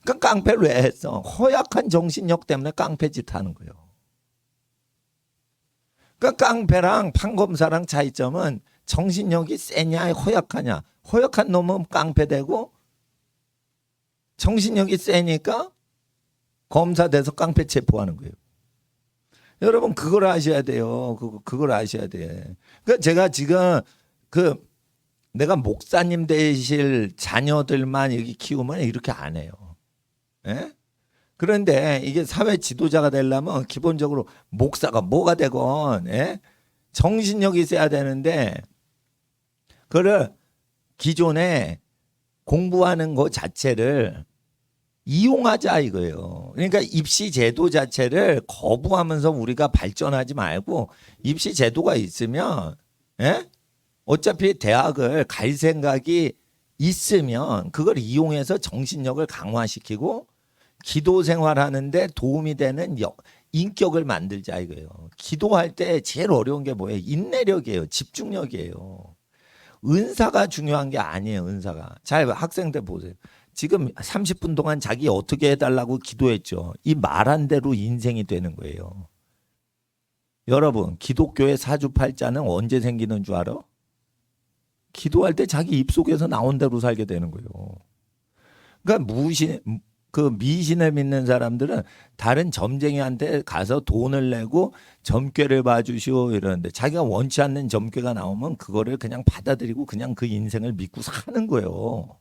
그러니까 깡패를 왜 했어? 허약한 정신력 때문에 깡패 짓 하는 거예요. 그러니까 깡패랑 판검사랑 차이점은 정신력이 세냐 허약하냐. 허약한 놈은 깡패 되고 정신력이 세니까 검사 돼서 깡패 체포하는 거예요. 여러분 그걸 아셔야 돼요. 그걸 아셔야 돼. 그러니까 제가 지금 내가 목사님 되실 자녀들만 이렇게 키우면 이렇게 안 해요. 예? 그런데 이게 사회 지도자가 되려면 기본적으로 목사가 뭐가 되건 예? 정신력이 있어야 되는데 그를 기존에 공부하는 것 자체를 이용하자 이거예요. 그러니까 입시 제도 자체를 거부하면서 우리가 발전하지 말고 입시 제도가 있으면 예? 어차피 대학을 갈 생각이 있으면 그걸 이용해서 정신력을 강화시키고 기도 생활하는데 도움이 되는 인격을 만들자 이거예요. 기도할 때 제일 어려운 게 뭐예요? 인내력이에요. 집중력이에요. 은사가 중요한 게 아니에요. 은사가. 잘 학생들 보세요. 지금 30분 동안 자기 어떻게 해달라고 기도했죠. 이 말한 대로 인생이 되는 거예요. 여러분 기독교의 사주팔자는 언제 생기는 줄 알아? 기도할 때 자기 입속에서 나온 대로 살게 되는 거예요. 그러니까 미신을 믿는 사람들은 다른 점쟁이한테 가서 돈을 내고 점괘를 봐주시오 이러는데 자기가 원치 않는 점괘가 나오면 그거를 그냥 받아들이고 그냥 그 인생을 믿고 사는 거예요.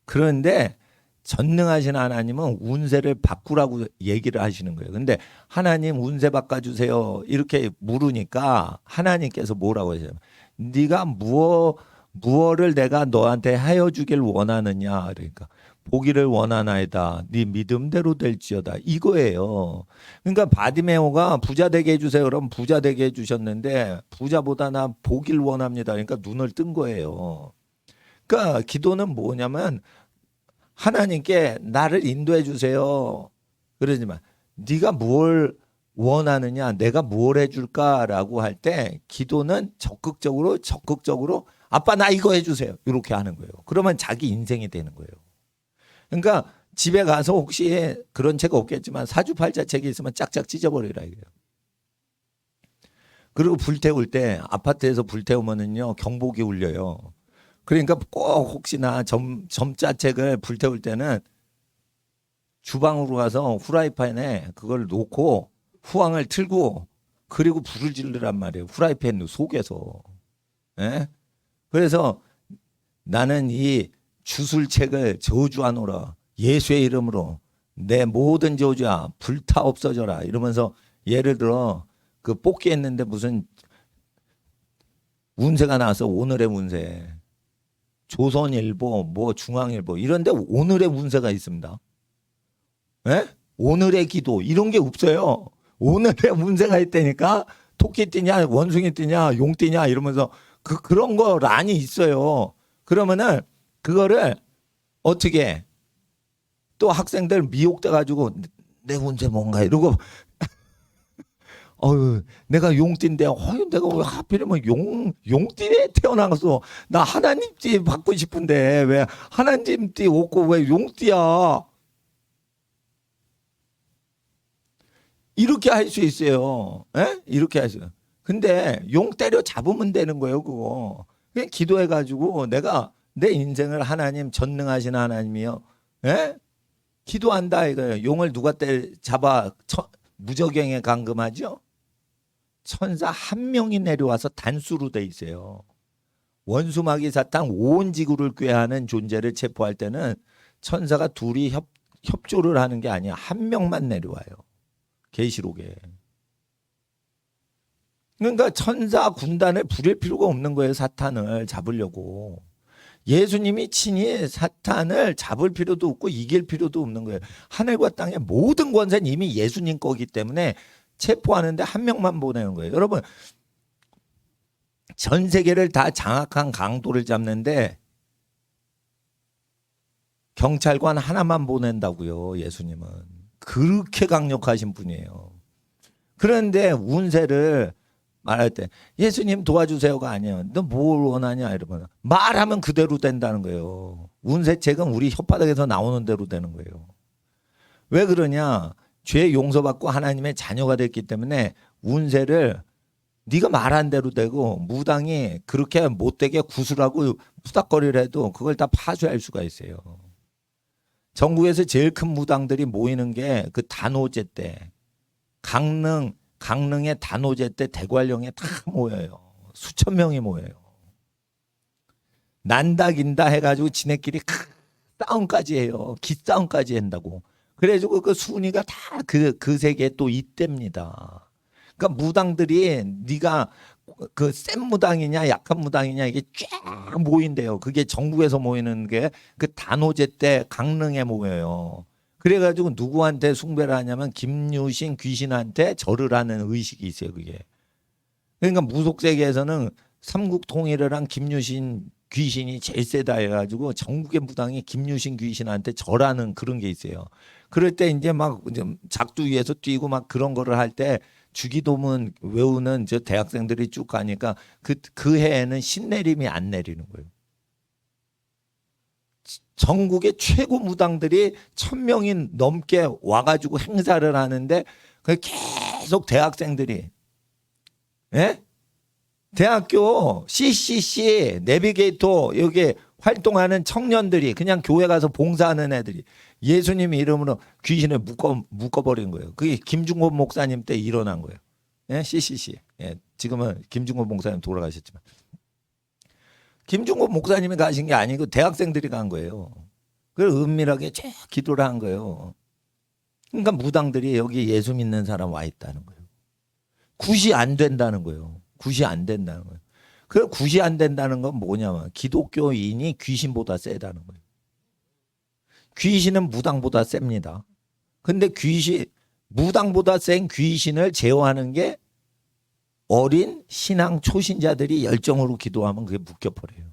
그런데 전능하신 하나님은 운세를 바꾸라고 얘기를 하시는 거예요. 근데 하나님 운세 바꿔주세요 이렇게 물으니까 하나님께서 뭐라고 하세요? 네가 무엇을 내가 너한테 하여 주길 원하느냐 그러니까 보기를 원하나이다. 네 믿음대로 될지어다. 이거예요. 그러니까 바디메오가 부자 되게 해주세요. 그럼 부자 되게 해주셨는데 부자보다 나 보길 원합니다. 그러니까 눈을 뜬 거예요. 그러니까 기도는 뭐냐면 하나님께 나를 인도해 주세요. 그러지만 네가 뭘 원하느냐 내가 뭘 해줄까라고 할 때 기도는 적극적으로 아빠 나 이거 해주세요. 이렇게 하는 거예요. 그러면 자기 인생이 되는 거예요. 그러니까 집에 가서 혹시 그런 책 없겠지만 사주팔자 책이 있으면 짝짝 찢어버리라 이거예요. 그리고 불태울 때 아파트에서 불태우면은요 경보기 울려요. 그러니까 꼭 혹시나 점자책을 불태울 때는 주방으로 가서 후라이팬에 그걸 놓고 후황을 틀고 그리고 불을 지르란 말이에요. 후라이팬 속에서. 예? 그래서 나는 이 주술책을 저주하노라. 예수의 이름으로 내 모든 저주야 불타 없어져라. 이러면서 예를 들어 그 뽑기 했는데 무슨 운세가 나와서 오늘의 운세. 조선일보, 뭐 중앙일보 이런데 오늘의 운세가 있습니다. 예? 오늘의 기도 이런 게 없어요. 오늘의 운세가 있다니까 토끼 뛰냐 원숭이 뛰냐 용 뛰냐 이러면서 그런 거 란이 있어요. 그러면은 그거를 어떻게 또 학생들 미혹돼 가지고 내 운세 뭔가 이러고 내가 용띠인데 내가 왜 하필이면 용띠에 태어나서 나 하나님 띠 받고 싶은데 왜 하나님 띠 없고 왜 용띠야? 이렇게 할 수 있어요. 에? 이렇게 할 수. 근데 용 때려 잡으면 되는 거예요, 그거. 그냥 기도해 가지고 내가 내 인생을 하나님 전능하신 하나님이요. 에? 기도한다 이거예요. 용을 누가 잡아 무저갱에 감금하죠? 천사 한 명이 내려와서 단수로 돼 있어요. 원수마귀 사탄 온 지구를 꾀하는 존재를 체포할 때는 천사가 둘이 협조를 하는 게 아니야. 한 명만 내려와요. 계시록에. 그러니까 천사 군단을 부릴 필요가 없는 거예요. 사탄을 잡으려고. 예수님이 친히 사탄을 잡을 필요도 없고 이길 필요도 없는 거예요. 하늘과 땅의 모든 권세는 이미 예수님 거기 때문에 체포하는데 한 명만 보내는 거예요. 여러분 전 세계를 다 장악한 강도를 잡는데 경찰관 하나만 보낸다고요. 예수님은. 그렇게 강력하신 분이에요. 그런데 운세를 말할 때 예수님 도와주세요가 아니에요. 너 뭘 원하냐 이러면 말하면 그대로 된다는 거예요. 운세책은 우리 혓바닥에서 나오는 대로 되는 거예요. 왜 그러냐? 죄 용서받고 하나님의 자녀가 됐기 때문에 운세를 네가 말한 대로 되고 무당이 그렇게 못되게 구슬하고 후닥거리를 해도 그걸 다 파쇄할 수가 있어요. 전국에서 제일 큰 무당들이 모이는 게 그 단오제 때 강릉의 단오제 때 대관령에 다 모여요. 수천 명이 모여요. 난다 긴다 해가지고 지네끼리 싸움까지 해요. 기싸움까지 한다고. 그래가지고 그 순위가 다 그 세계에 또 있답니다. 그러니까 무당들이 네가 그 센 무당이냐 약한 무당이냐 이게 쫙 모인대요. 그게 전국에서 모이는 게 그 단오제 때 강릉에 모여요. 그래가지고 누구한테 숭배를 하냐면 김유신 귀신한테 절을 하는 의식이 있어요. 그게. 그러니까 무속 세계에서는 삼국 통일을 한 김유신 귀신이 제일 세다 해가지고 전국의 무당이 김유신 귀신한테 절하는 그런 게 있어요. 그럴 때 이제 막 작두 위에서 뛰고 막 그런 거를 할 때 주기도문 외우는 저 대학생들이 쭉 가니까 그 해에는 신내림이 안 내리는 거예요. 전국의 최고 무당들이 1,000명이 넘게 와가지고 행사를 하는데 그 계속 대학생들이 예? 대학교 CCC 내비게이터 여기 활동하는 청년들이 그냥 교회 가서 봉사하는 애들이 예수님 이름으로 귀신을 묶어버린 거예요. 그게 김중곤 목사님 때 일어난 거예요. 예? CCC. 예, 지금은 김중곤 목사님 돌아가셨지만 김중곤 목사님이 가신 게 아니고 대학생들이 간 거예요. 그걸 은밀하게 쭉 기도를 한 거예요. 그러니까 무당들이 여기 예수 믿는 사람 와 있다는 거예요. 굿이 안 된다는 거예요. 굿이 안 된다는 거예요. 그 굿이 안 된다는 건 뭐냐면 기독교인이 귀신보다 세다는 거예요. 귀신은 무당보다 셉니다. 근데 무당보다 센 귀신을 제어하는 게 어린 신앙 초신자들이 열정으로 기도하면 그게 묶여버려요.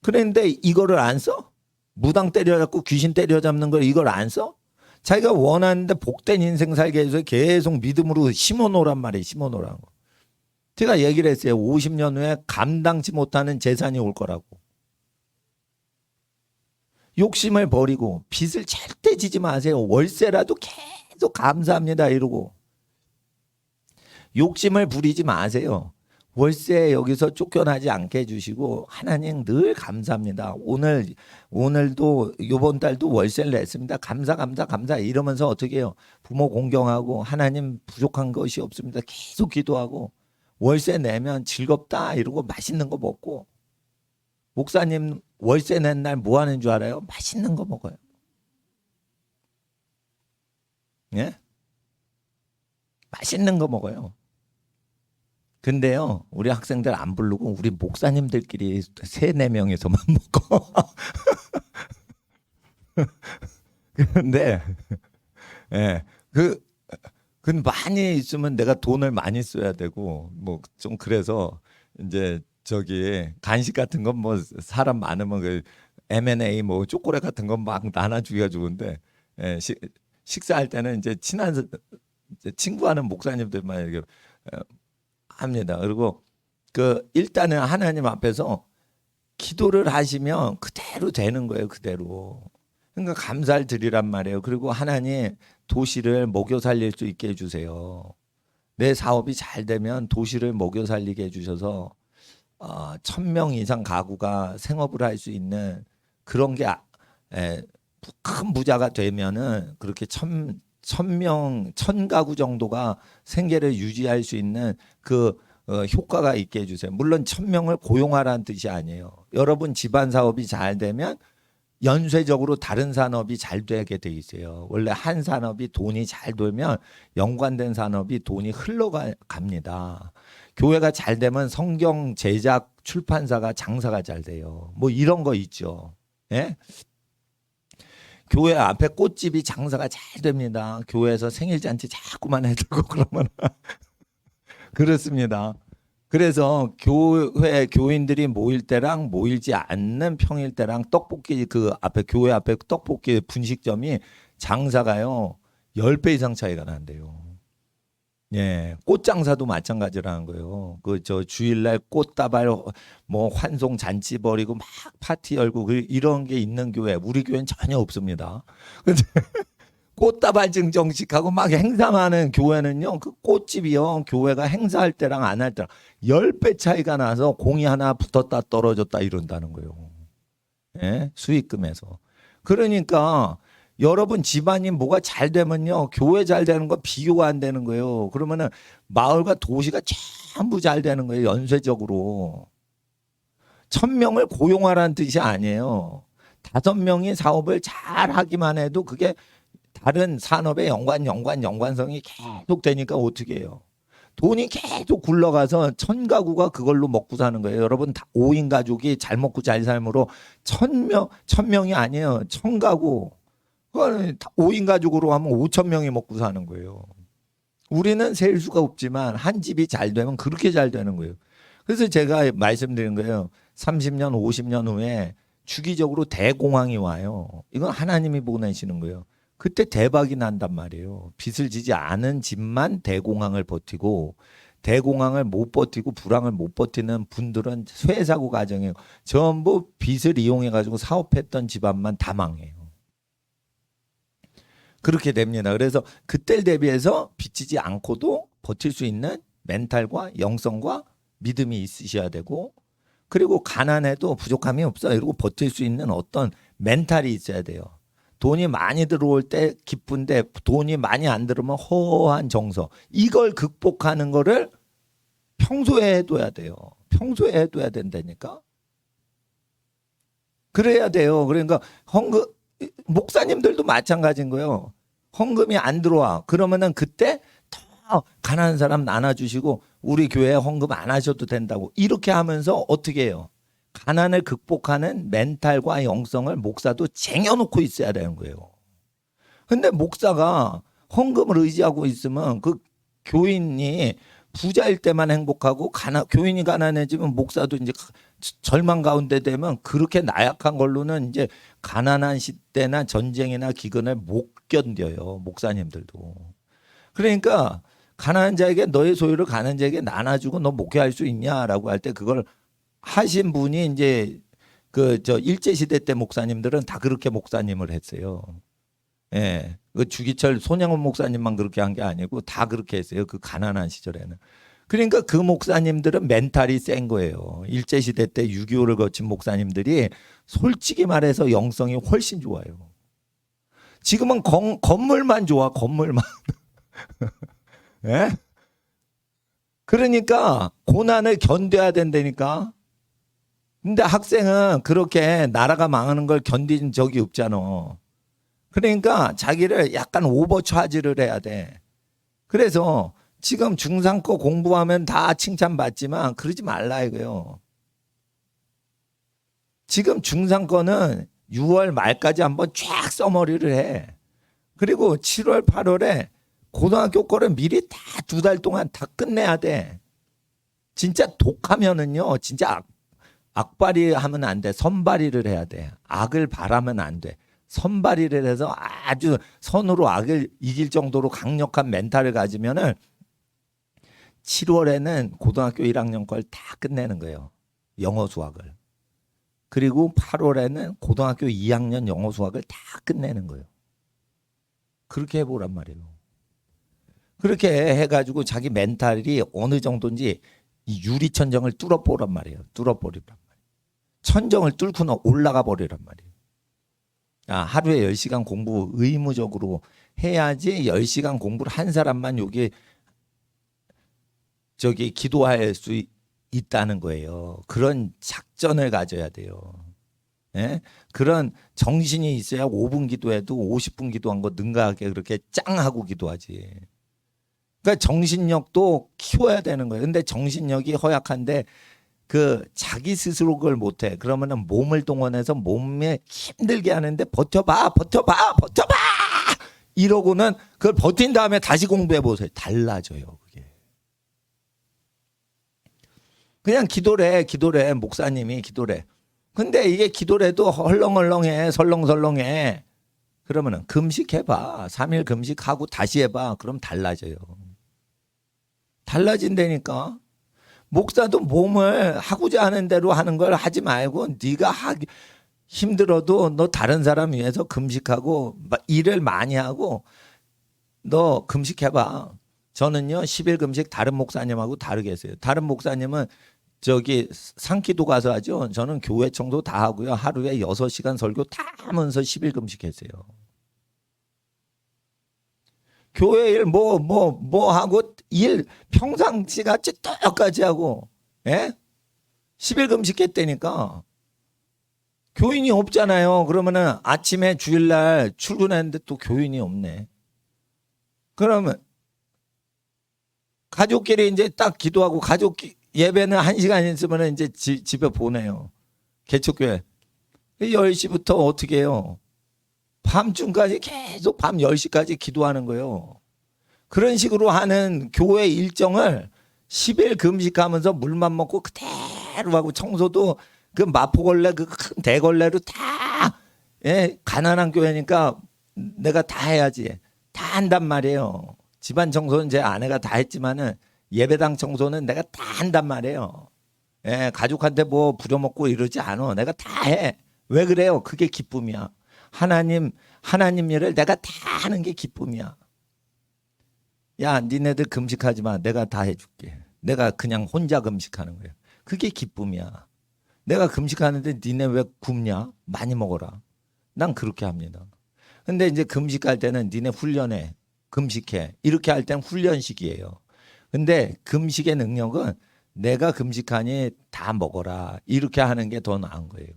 그런데 이거를 안 써? 무당 때려잡고 귀신 때려잡는 걸 이걸 안 써? 자기가 원하는데 복된 인생 살게 해서 계속 믿음으로 심어놓으란 말이에요. 심어놓으라는 거. 제가 얘기를 했어요. 50년 후에 감당치 못하는 재산이 올 거라고. 욕심을 버리고 빚을 절대 지지 마세요. 월세라도 계속 감사합니다 이러고. 욕심을 부리지 마세요. 월세 여기서 쫓겨나지 않게 해주시고 하나님 늘 감사합니다. 오늘도 이번 달도 월세를 냈습니다. 감사 이러면서 어떻게 해요? 부모 공경하고 하나님 부족한 것이 없습니다. 계속 기도하고 월세 내면 즐겁다 이러고 맛있는 거 먹고 목사님 월세 낸 날 뭐 하는 줄 알아요? 맛있는 거 먹어요. 예? 맛있는 거 먹어요. 근데요, 우리 학생들 안 부르고 우리 목사님들끼리 3-4명이서만 먹고. 근데, 예, 그 많이 있으면 내가 돈을 많이 써야 되고, 뭐 좀 그래서 이제 저기 간식 같은 건 뭐 사람 많으면 그 M&A 뭐 초콜릿 같은 건 막 나눠주기가 좋은데, 예, 식사할 때는 이제 친한 친구하는 목사님들만 이렇게 합니다. 그리고 일단은 하나님 앞에서 기도를 하시면 그대로 되는 거예요. 그대로. 그러니까 감사를 드리란 말이에요. 그리고 하나님 도시를 먹여 살릴 수 있게 해주세요. 내 사업이 잘 되면 도시를 먹여 살리게 해주셔서 1,000명 이상 가구가 생업을 할 수 있는 그런 게 큰 부자가 되면은 그렇게 1,000명, 1,000가구 정도가 생계를 유지할 수 있는 효과가 있게 해주세요. 물론 1,000명을 고용하라는 뜻이 아니에요. 여러분 집안 사업이 잘 되면 연쇄적으로 다른 산업이 잘 되게 돼 있어요. 원래 한 산업이 돈이 잘 돌면 연관된 산업이 돈이 흘러갑니다. 교회가 잘 되면 성경 제작 출판사가 장사가 잘 돼요. 뭐 이런 거 있죠. 예? 교회 앞에 꽃집이 장사가 잘 됩니다. 교회에서 생일잔치 자꾸만 해두고 그러면 그렇습니다. 그래서 교회 교인들이 모일 때랑 모이지 않는 평일 때랑 떡볶이 교회 앞에 떡볶이 분식점이 장사가요 10배 이상 차이가 난대요. 예, 꽃장사도 마찬가지라는 거예요. 주일날 꽃다발 뭐 환송 잔치 벌이고 막 파티 열고 이런 게 있는 교회, 우리 교회는 전혀 없습니다. 근데 꽃다발 증정식하고 막 행사하는 교회는요, 그 꽃집이요, 교회가 행사할 때랑 안 할 때랑 10배 차이가 나서 공이 하나 붙었다 떨어졌다 이런다는 거예요. 예? 수익금에서. 그러니까 여러분 집안이 뭐가 잘 되면요, 교회 잘 되는 거 비교가 안 되는 거예요. 그러면은 마을과 도시가 전부 잘 되는 거예요, 연쇄적으로. 1000명을 고용하라는 뜻이 아니에요. 5명이 사업을 잘 하기만 해도 그게 다른 산업의 연관성이 계속 되니까 어떻게 해요? 돈이 계속 굴러가서 1000가구가 그걸로 먹고 사는 거예요. 여러분 5인 가족이 잘 먹고 잘 삶으로 1000명이 아니에요. 1000가구. 그걸 5인 가족으로 하면 5000명이 먹고 사는 거예요. 우리는 셀 수가 없지만 한 집이 잘 되면 그렇게 잘 되는 거예요. 그래서 제가 말씀드린 거예요. 30년, 50년 후에 주기적으로 대공황이 와요. 이건 하나님이 보내시는 거예요. 그때 대박이 난단 말이에요. 빚을 지지 않은 집만 대공황을 버티고 대공황을 못 버티고 불황을 못 버티는 분들은 쇠사고 가정이에요. 전부 빚을 이용해 가지고 사업했던 집안만 다 망해요. 그렇게 됩니다. 그래서 그때를 대비해서 빚지지 않고도 버틸 수 있는 멘탈과 영성과 믿음이 있으셔야 되고, 그리고 가난해도 부족함이 없어 이러고 버틸 수 있는 어떤 멘탈이 있어야 돼요. 돈이 많이 들어올 때 기쁜데 돈이 많이 안 들어오면 허한 정서. 이걸 극복하는 거를 평소에 해둬야 돼요. 평소에 해둬야 된다니까. 그래야 돼요. 그러니까 헌금, 목사님들도 마찬가지인 거예요. 헌금이 안 들어와. 그러면은 그때 더 가난한 사람 나눠주시고 우리 교회에 헌금 안 하셔도 된다고. 이렇게 하면서 어떻게 해요? 가난을 극복하는 멘탈과 영성을 목사도 쟁여놓고 있어야 되는 거예요. 근데 목사가 헌금을 의지하고 있으면 그 교인이 부자일 때만 행복하고 교인이 가난해지면 목사도 이제 절망 가운데 되면 그렇게 나약한 걸로는 이제 가난한 시대나 전쟁이나 기근을 못 견뎌요. 목사님들도. 그러니까 가난한 자에게 너의 소유를 가난한 자에게 나눠주고 너 목회할 수 있냐라고 할 때 그걸 하신 분이 이제 일제시대 때 목사님들은 다 그렇게 목사님을 했어요. 예. 그 주기철 손양원 목사님만 그렇게 한 게 아니고 다 그렇게 했어요. 그 가난한 시절에는. 그러니까 그 목사님들은 멘탈이 센 거예요. 일제시대 때 6.25를 거친 목사님들이 솔직히 말해서 영성이 훨씬 좋아요. 지금은 건물만 좋아, 건물만. 예? 그러니까 고난을 견뎌야 된다니까. 근데 학생은 그렇게 나라가 망하는 걸 견딘 적이 없잖아. 그러니까 자기를 약간 오버차지를 해야 돼. 그래서 지금 중3 거 공부하면 다 칭찬받지만 그러지 말라 이거요. 지금 중3 거는 6월 말까지 한번 쫙 써머리를 해. 그리고 7월, 8월에 고등학교 거를 미리 다 2달 동안 다 끝내야 돼. 진짜 독하면은요, 진짜 악발이 하면 안 돼. 선발이를 해야 돼. 악을 바라면 안 돼. 선발이를 해서 아주 선으로 악을 이길 정도로 강력한 멘탈을 가지면은 7월에는 고등학교 1학년 걸 다 끝내는 거예요. 영어 수학을. 그리고 8월에는 고등학교 2학년 영어 수학을 다 끝내는 거예요. 그렇게 해보란 말이에요. 그렇게 해가지고 자기 멘탈이 어느 정도인지 이 유리천정을 뚫어보란 말이에요. 뚫어버리란 말이에요. 천정을 뚫고 올라가 버리란 말이에요. 하루에 10시간 공부 의무적으로 해야지 10시간 공부를 한 사람만 기도할 수 있다는 거예요. 그런 작전을 가져야 돼요. 예? 그런 정신이 있어야 5분 기도해도 50분 기도한 거 능가하게 그렇게 짱하고 기도하지. 그러니까 정신력도 키워야 되는 거예요. 근데 정신력이 허약한데 자기 스스로 그걸 못해. 그러면은 몸을 동원해서 몸에 힘들게 하는데 버텨봐. 이러고는 그걸 버틴 다음에 다시 공부해 보세요. 달라져요, 그게. 그냥 기도래. 목사님이 기도래. 근데 이게 기도래도 헐렁헐렁해, 설렁설렁해. 그러면은 금식해봐. 3일 금식하고 다시 해봐. 그럼 달라져요. 달라진다니까. 목사도 몸을 하고자 하는 대로 하는 걸 하지 말고 네가 힘들어도 너 다른 사람 위해서 금식하고 일을 많이 하고 너 금식해봐. 저는요 10일 금식 다른 목사님하고 다르게 했어요. 다른 목사님은 산기도 가서 하죠. 저는 교회 청소 다 하고요. 하루에 6시간 설교 다 하면서 10일 금식했어요. 교회 일 하고 일 평상시 같이 똑같이 하고, 예? 10일 금식했다니까. 교인이 없잖아요. 그러면은 아침에 주일날 출근했는데 또 교인이 없네. 그러면 가족끼리 이제 딱 기도하고 가족 예배는 1시간 있으면 이제 집에 보내요. 개척교회. 10시부터 어떻게 해요? 밤중까지 계속 밤 10시까지 기도하는 거예요. 그런 식으로 하는 교회 일정을 10일 금식하면서 물만 먹고 그대로 하고 청소도 그 마포걸레 그 큰 대걸레로 다 가난한 교회니까 내가 다 해야지. 다 한단 말이에요. 집안 청소는 제 아내가 다 했지만은 예배당 청소는 내가 다 한단 말이에요. 가족한테 뭐 부려먹고 이러지 않아. 내가 다 해. 왜 그래요? 그게 기쁨이야. 하나님 일을 내가 다 하는 게 기쁨이야. 야, 니네들 금식하지 마. 내가 다 해줄게. 내가 그냥 혼자 금식하는 거야. 그게 기쁨이야. 내가 금식하는데 니네 왜 굶냐? 많이 먹어라. 난 그렇게 합니다. 근데 이제 금식할 때는 니네 훈련해. 금식해. 이렇게 할 때는 훈련식이에요. 근데 금식의 능력은 내가 금식하니 다 먹어라. 이렇게 하는 게 더 나은 거예요.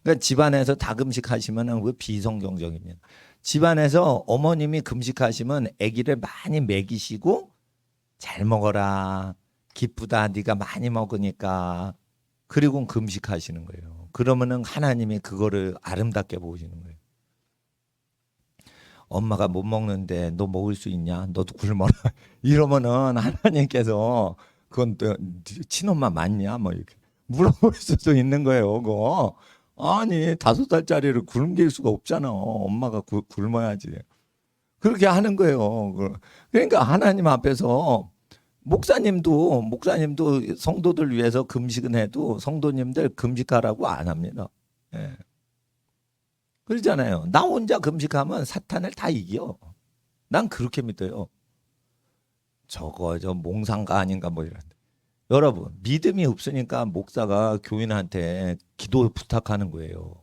그러니까 집안에서 다 금식하시면 그 비성경적입니다. 집안에서 어머님이 금식하시면 아기를 많이 먹이시고 잘 먹어라. 기쁘다. 네가 많이 먹으니까. 그리고 금식하시는 거예요. 그러면은 하나님이 그거를 아름답게 보시는 거예요. 엄마가 못 먹는데 너 먹을 수 있냐? 너도 굶어라. 이러면은 하나님께서 그건 또 친엄마 맞냐? 뭐 이렇게 물어볼 수도 있는 거예요. 그거. 아니 5살짜리를 굶길 수가 없잖아. 엄마가 굶어야지. 그렇게 하는 거예요. 그러니까 하나님 앞에서 목사님도 성도들 위해서 금식은 해도 성도님들 금식하라고 안 합니다. 예. 그러잖아요. 나 혼자 금식하면 사탄을 다 이겨. 난 그렇게 믿어요. 저 몽상가 아닌가 뭐 이런. 여러분 믿음이 없으니까 목사가 교인한테 기도 부탁하는 거예요.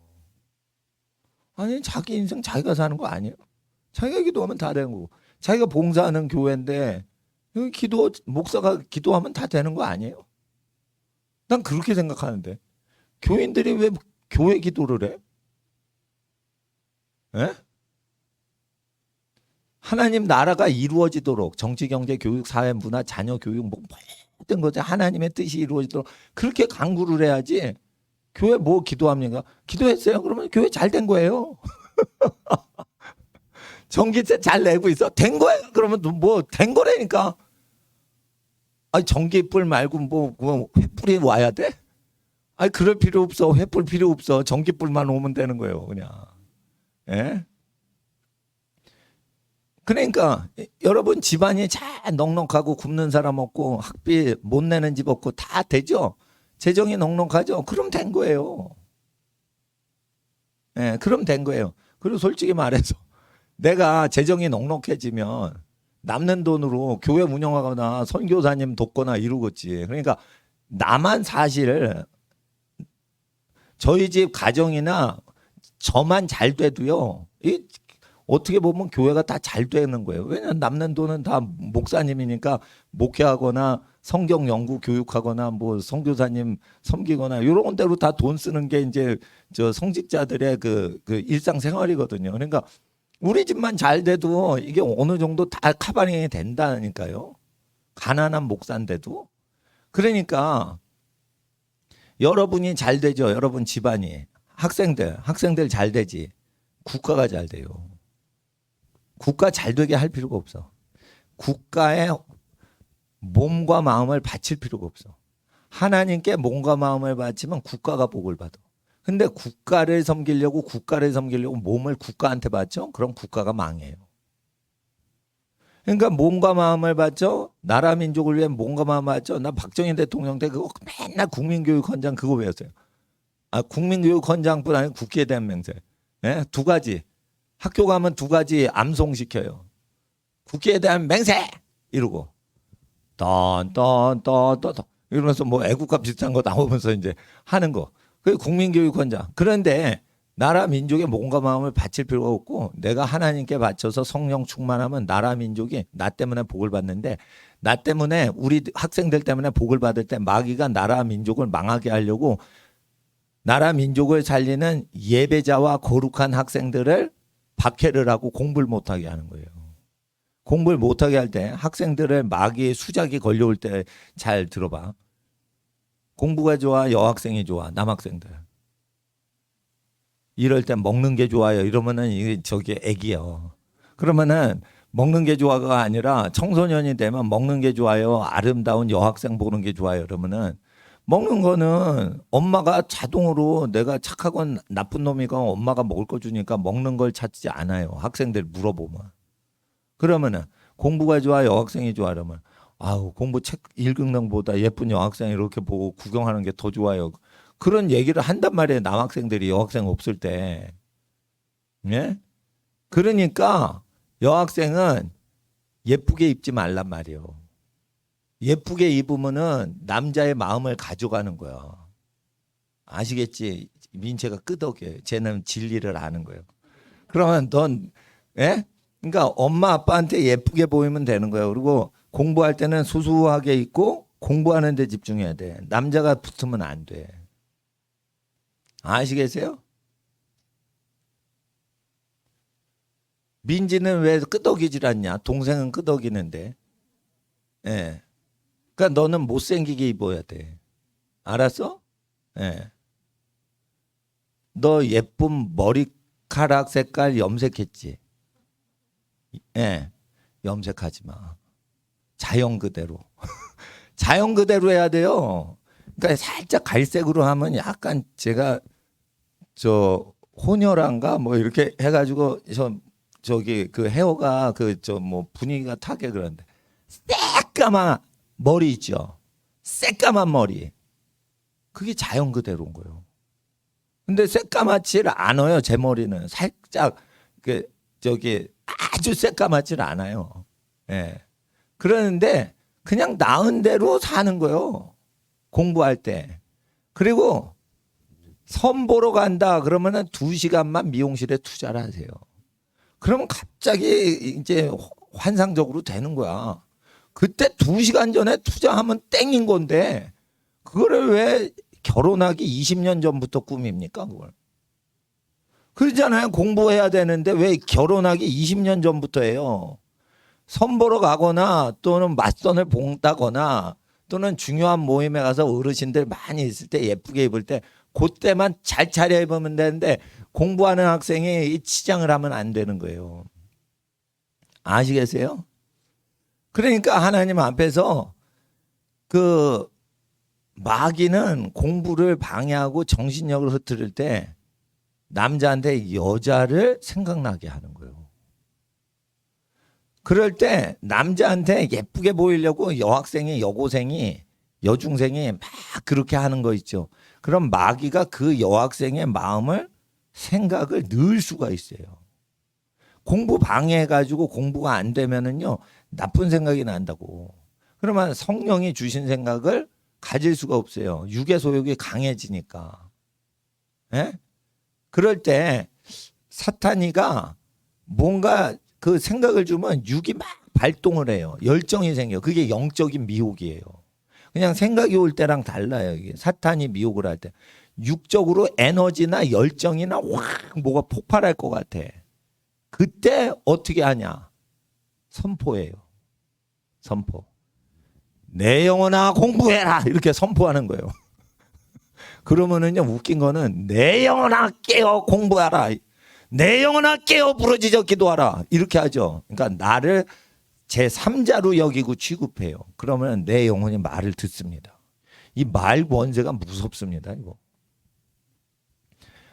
아니 자기 인생 자기가 사는 거 아니에요. 자기가 기도하면 다 되는 거고. 자기가 봉사하는 교회인데 목사가 기도하면 다 되는 거 아니에요. 난 그렇게 생각하는데 교인들이 왜 교회 기도를 해? 에? 하나님 나라가 이루어지도록 정치, 경제, 교육, 사회, 문화, 자녀 교육 모든 것에 하나님의 뜻이 이루어지도록 그렇게 강구를 해야지. 교회 뭐 기도합니까? 기도했어요. 그러면 교회 잘 된 거예요. 전기세 잘 내고 있어. 된 거예요. 그러면 뭐 된 거라니까. 아니 전기불 말고 뭐 횃불이 와야 돼? 아니 그럴 필요 없어. 횃불 필요 없어. 전기불만 오면 되는 거예요. 그냥. 예? 그러니까 여러분 집안이 잘 넉넉하고 굶는 사람 없고 학비 못 내는 집 없고 다 되죠. 재정이 넉넉하죠. 그럼 된 거예요. 예, 그럼 된 거예요. 그리고 솔직히 말해서 내가 재정이 넉넉해지면 남는 돈으로 교회 운영하거나 선교사님 돕거나 이러겠지. 그러니까 나만 사실 저희 집 가정이나 저만 잘 돼도요. 어떻게 보면 교회가 다 잘 되는 거예요. 왜냐하면 남는 돈은 다 목사님이니까 목회하거나 성경 연구 교육하거나 뭐 선교사님 섬기거나 이런 대로 다 돈 쓰는 게 이제 저 성직자들의 그 일상생활이거든요. 그러니까 우리 집만 잘 돼도 이게 어느 정도 다 커버링이 된다니까요. 가난한 목사인데도. 그러니까 여러분이 잘 되죠. 여러분 집안이. 학생들 잘 되지. 국가가 잘 돼요. 국가 잘 되게 할 필요가 없어. 국가에 몸과 마음을 바칠 필요가 없어. 하나님께 몸과 마음을 바치면 국가가 복을 받아. 근데 국가를 섬기려고 몸을 국가한테 바쳐? 그럼 국가가 망해요. 그러니까 몸과 마음을 바쳐? 나라 민족을 위해 몸과 마음을 바쳐? 나 박정희 대통령 때 그거 맨날 국민교육헌장 그거 배웠어요. 국민교육헌장뿐 아니라 국기에 대한 맹세. 네? 2가지. 학교 가면 2가지 암송시켜요. 국기에 대한 맹세! 이러고. 이러면서 뭐 애국가 비슷한 거 나오면서 이제 하는 거. 그게 국민교육헌장. 그런데 나라 민족의 몸과 마음을 바칠 필요가 없고 내가 하나님께 바쳐서 성령 충만하면 나라 민족이 나 때문에 복을 받는데 나 때문에 우리 학생들 때문에 복을 받을 때 마귀가 나라 민족을 망하게 하려고 나라 민족을 살리는 예배자와 거룩한 학생들을 박해를 하고 공부를 못하게 하는 거예요. 공부를 못하게 할 때 학생들을 마귀의 수작이 걸려올 때 잘 들어봐. 공부가 좋아, 여학생이 좋아, 남학생들. 이럴 때 먹는 게 좋아요. 이러면은 이게 저기 애기요. 그러면은 먹는 게 좋아가 아니라 청소년이 되면 먹는 게 좋아요. 아름다운 여학생 보는 게 좋아요. 그러면은 먹는 거는 엄마가 자동으로 내가 착하건 나쁜 놈이건 엄마가 먹을 거 주니까 먹는 걸 찾지 않아요. 학생들 물어보면. 그러면은 공부가 좋아, 여학생이 좋아 그러면 아우 공부 책 읽는 것보다 예쁜 여학생 이렇게 보고 구경하는 게 더 좋아요. 그런 얘기를 한단 말이에요. 남학생들이 여학생 없을 때. 예? 그러니까 여학생은 예쁘게 입지 말란 말이에요. 예쁘게 입으면은 남자의 마음을 가져가는 거야. 아시겠지? 민채가 끄덕여요. 쟤는 진리를 아는 거예요. 그러면 넌, 예? 그러니까 엄마 아빠한테 예쁘게 보이면 되는 거예요. 그리고 공부할 때는 수수하게 입고 공부하는 데 집중해야 돼. 남자가 붙으면 안 돼. 아시겠어요? 민지는 왜 끄덕이질 않냐? 동생은 끄덕이는데. 예. 그러니까 너는 못생기게 입어야 돼. 알았어? 예. 너 예쁜 머리카락 색깔 염색했지? 예. 염색하지 마. 자연 그대로. 자연 그대로 해야 돼요. 그러니까 살짝 갈색으로 하면 약간 제가 저 혼혈한가 뭐 이렇게 해가지고 저기 그 헤어가 그 저 뭐 분위기가 타게 그러는데 새까만 머리 있죠. 새까만 머리. 그게 자연 그대로인 거예요. 근데 새까맣질 않아요. 제 머리는 살짝 그 저기 아주 새까맣질 않아요. 예. 그러는데 그냥 나은 대로 사는 거예요. 공부할 때. 그리고 선 보러 간다 그러면은 2시간만 미용실에 투자를 하세요. 그러면 갑자기 이제 환상적으로 되는 거야. 그때 2시간 전에 투자하면 땡인 건데 그거를 왜 결혼하기 20년 전부터 꿈입니까? 그걸. 그러잖아요. 공부해야 되는데 왜 결혼하기 20년 전부터 해요. 선 보러 가거나 또는 맞선을 본다거나 또는 중요한 모임에 가서 어르신들 많이 있을 때 예쁘게 입을 때 그때만 잘 차려입으면 되는데 공부하는 학생이 이 치장을 하면 안 되는 거예요. 아시겠어요? 그러니까 하나님 앞에서 그 마귀는 공부를 방해하고 정신력을 흐트릴 때 남자한테 여자를 생각나게 하는 거예요. 그럴 때 남자한테 예쁘게 보이려고 여학생이 여고생이 여중생이 막 그렇게 하는 거 있죠. 그럼 마귀가 그 여학생의 마음을 생각을 넣을 수가 있어요. 공부 방해해가지고 공부가 안 되면은요 나쁜 생각이 난다고. 그러면 성령이 주신 생각을 가질 수가 없어요. 육의 소욕이 강해지니까. 예? 그럴 때 사탄이가 뭔가 그 생각을 주면 육이 막 발동을 해요. 열정이 생겨요. 그게 영적인 미혹이에요. 그냥 생각이 올 때랑 달라요. 이게 사탄이 미혹을 할 때. 육적으로 에너지나 열정이나 확 뭐가 폭발할 것 같아. 그때 어떻게 하냐? 선포해요. 선포. 내 영혼아 공부해라 이렇게 선포하는 거예요. 그러면은요 웃긴 거는 내 영혼아 깨어 공부하라. 내 영혼아 깨어 부르짖어 기도하라 이렇게 하죠. 그러니까 나를 제3자로 여기고 취급해요. 그러면 내 영혼이 말을 듣습니다. 이 말 권세가 무섭습니다. 이거.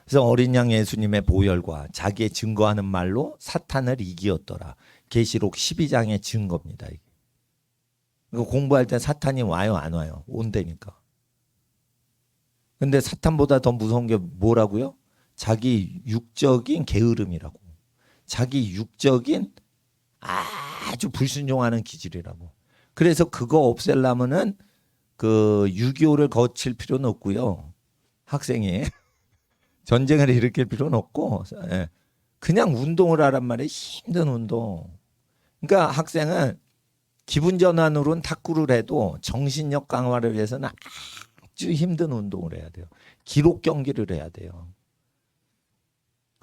그래서 어린 양 예수님의 보혈과 자기의 증거하는 말로 사탄을 이기었더라. 계시록 12장의 증거입니다. 이게. 공부할 때 사탄이 와요 안 와요? 온다니까. 근데 사탄보다 더 무서운 게 뭐라고요? 자기 육적인 게으름이라고. 자기 육적인 아주 불순종하는 기질이라고. 그래서 그거 없애려면은 그 6.25를 거칠 필요는 없고요. 학생이 전쟁을 일으킬 필요는 없고 그냥 운동을 하란 말이에요. 힘든 운동. 그러니까 학생은 기분 전환으로는 탁구를 해도 정신력 강화를 위해서는 아주 힘든 운동을 해야 돼요. 기록 경기를 해야 돼요.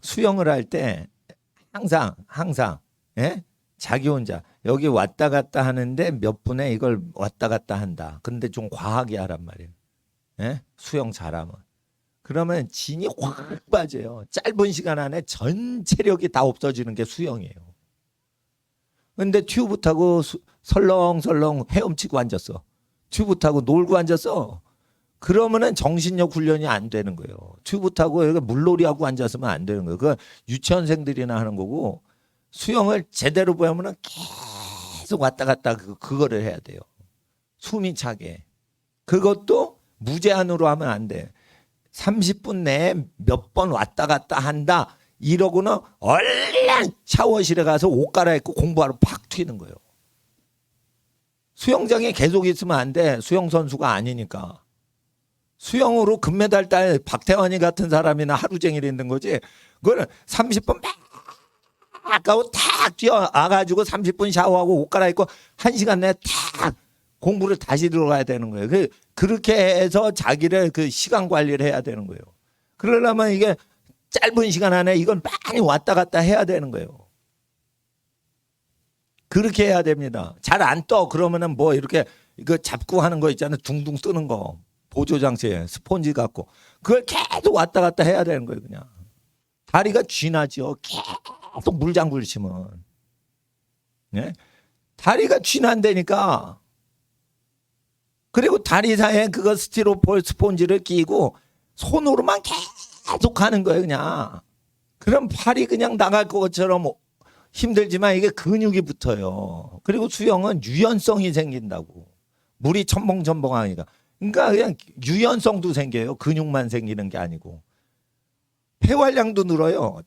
수영을 할 때 항상 예? 자기 혼자 여기 왔다 갔다 하는데 몇 분에 이걸 왔다 갔다 한다. 근데 좀 과하게 하란 말이에요. 예? 수영 잘하면. 그러면 진이 확 빠져요. 짧은 시간 안에 전 체력이 다 없어지는 게 수영이에요. 근데 튜브 타고 설렁설렁 헤엄치고 앉았어. 튜브 타고 놀고 앉았어. 그러면은 정신력 훈련이 안 되는 거예요. 튜브 타고 여기 물놀이 하고 앉았으면 안 되는 거예요. 그건 유치원생들이나 하는 거고, 수영을 제대로 배우면은 계속 왔다 갔다 그거를 해야 돼요. 숨이 차게. 그것도 무제한으로 하면 안 돼. 30분 내에 몇 번 왔다 갔다 한다. 이러고는 얼른 샤워실에 가서 옷 갈아입고 공부하러 팍 튀는 거예요. 수영장에 계속 있으면 안 돼. 수영 선수가 아니니까. 수영으로 금메달 딸 박태환이 같은 사람이나 하루 종일 있는 거지. 그거는 30분 막 아까워 탁 뛰어와가지고 30분 샤워하고 옷 갈아입고 1시간 내에 탁 공부를 다시 들어가야 되는 거예요. 그렇게 해서 자기를 그 시간 관리를 해야 되는 거예요. 그러려면 이게 짧은 시간 안에 이건 많이 왔다 갔다 해야 되는 거예요. 그렇게 해야 됩니다. 잘 안 떠. 그러면은 뭐 이렇게 이거 잡고 하는 거 있잖아요. 둥둥 뜨는 거. 보조 장치에 스폰지 갖고 그걸 계속 왔다 갔다 해야 되는 거예요. 그냥 다리가 쥐나죠. 계속 물장구를 치면 네? 다리가 쥐난다니까. 그리고 다리 사이에 그거 스티로폴 스폰지를 끼고 손으로만 계속 하는 거예요. 그냥 그럼 팔이 그냥 나갈 것처럼 힘들지만 이게 근육이 붙어요. 그리고 수영은 유연성이 생긴다고. 물이 첨벙첨벙하니까. 그러니까 그냥 유연성도 생겨요. 근육만 생기는 게 아니고. 폐활량도 늘어요.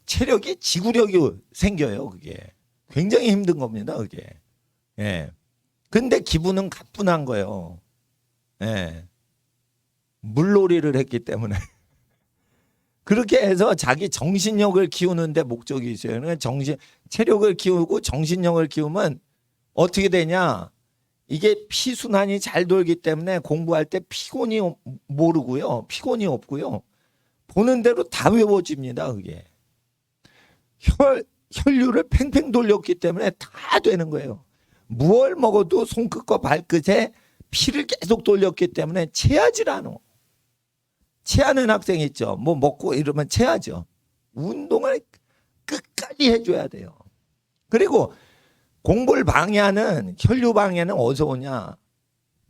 체력이 지구력이 생겨요. 그게. 굉장히 힘든 겁니다. 그게. 예. 근데 기분은 가뿐한 거예요. 예. 물놀이를 했기 때문에. 그렇게 해서 자기 정신력을 키우는데 목적이 있어요. 그러니까 체력을 키우고 정신력을 키우면 어떻게 되냐? 이게 피순환이 잘 돌기 때문에 공부할 때 피곤이 모르고요. 피곤이 없고요. 보는 대로 다 외워집니다. 그게. 혈류를 팽팽 돌렸기 때문에 다 되는 거예요. 무얼 먹어도 손끝과 발끝에 피를 계속 돌렸기 때문에 체하질 않아. 체하는 학생 있죠. 뭐 먹고 이러면 체하죠. 운동을 끝까지 해줘야 돼요. 그리고 공부를 방해하는 혈류 방해는 어디서 오냐?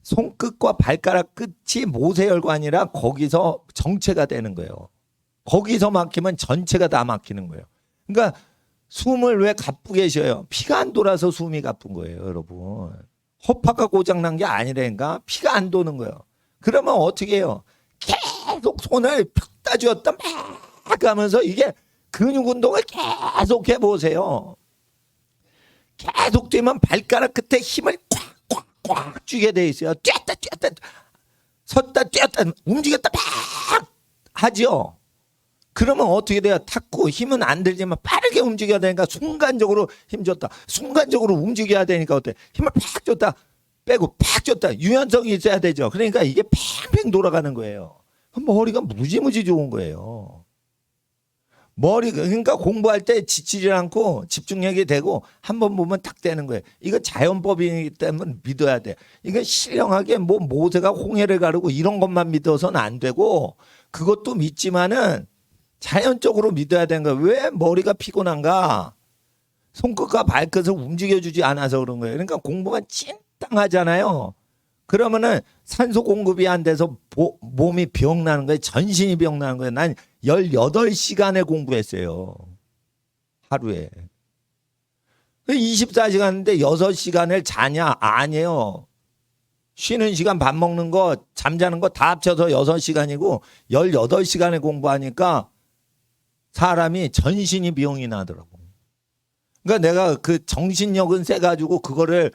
손끝과 발가락 끝이 모세혈관이라 거기서 정체가 되는 거예요. 거기서 막히면 전체가 다 막히는 거예요. 그러니까 숨을 왜 가쁘게 쉬어요? 피가 안 돌아서 숨이 가쁜 거예요, 여러분. 허파가 고장난 게 아니라니까 피가 안 도는 거예요. 그러면 어떻게 해요? 계속 손을 폈다 쥐었다 막 하면서 이게 근육 운동을 계속 해보세요. 계속 뛰면 발가락 끝에 힘을 꽉꽉꽉 쥐게 돼 있어요. 뛰었다 섰다 뛰었다 움직였다 막 하죠. 그러면 어떻게 돼요? 탁구 힘은 안 들지만 빠르게 움직여야 되니까 순간적으로 힘 줬다. 순간적으로 움직여야 되니까 어때? 힘을 팍 줬다. 빼고 팍 줬다. 유연성이 있어야 되죠. 그러니까 이게 팽팽 돌아가는 거예요. 머리가 무지무지 좋은 거예요. 그러니까 공부할 때 지치지 않고 집중력이 되고 한 번 보면 탁 되는 거예요. 이거 자연법이기 때문에 믿어야 돼. 이거 신령하게 뭐 모세가 홍해를 가르고 이런 것만 믿어서는 안 되고 그것도 믿지만은 자연적으로 믿어야 되는 거예요. 왜 머리가 피곤한가? 손끝과 발끝을 움직여주지 않아서 그런 거예요. 그러니까 공부가 찐땅하잖아요. 그러면은 산소 공급이 안 돼서 몸이 병나는 거예요. 전신이 병나는 거예요. 난 18시간에 공부했어요. 하루에. 24시간인데 6시간을 자냐? 아니에요. 쉬는 시간 밥 먹는 거 잠자는 거 다 합쳐서 6시간이고 18시간에 공부하니까 사람이 전신이 병이 나더라고. 그러니까 내가 그 정신력은 세가지고 그거를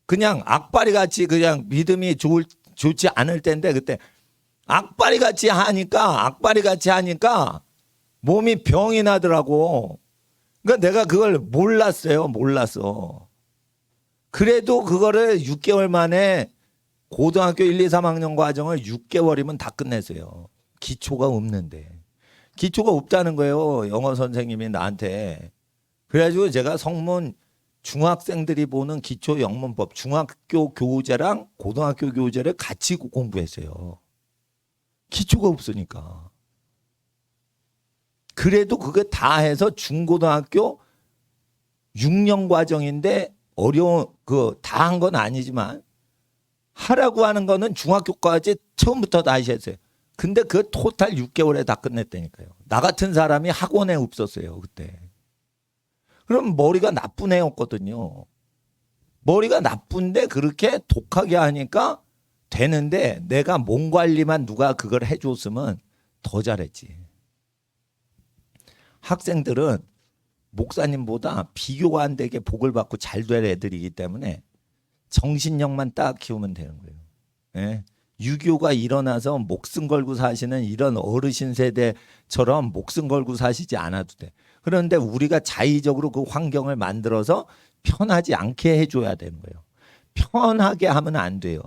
그냥 악바리 같이 그냥 믿음이 좋지 않을 때인데 그때 악바리 같이 하니까 몸이 병이 나더라고. 그러니까 내가 그걸 몰랐어. 그래도 그거를 6개월 만에 고등학교 1, 2, 3학년 과정을 6개월이면 다 끝냈어요. 기초가 없는데. 기초가 없다는 거예요. 영어 선생님이 나한테. 그래가지고 제가 성문 중학생들이 보는 기초 영문법 중학교 교재랑 고등학교 교재를 같이 공부했어요. 기초가 없으니까. 그래도 그거 다 해서 중고등학교 6년 과정인데 어려운 다 한 건 아니지만 하라고 하는 거는 중학교까지 처음부터 다시 했어요. 근데 그 토탈 6개월에 다 끝냈다니까요. 나 같은 사람이 학원에 없었어요, 그때. 그럼 머리가 나쁜 애였거든요. 머리가 나쁜데 그렇게 독하게 하니까 되는데 내가 몸 관리만 누가 그걸 해줬으면 더 잘했지. 학생들은 목사님보다 비교가 안 되게 복을 받고 잘 될 애들이기 때문에 정신력만 딱 키우면 되는 거예요. 예? 유교가 일어나서 목숨 걸고 사시는 이런 어르신 세대처럼 목숨 걸고 사시지 않아도 돼. 그런데 우리가 자의적으로 그 환경을 만들어서 편하지 않게 해줘야 되는 거예요. 편하게 하면 안 돼요.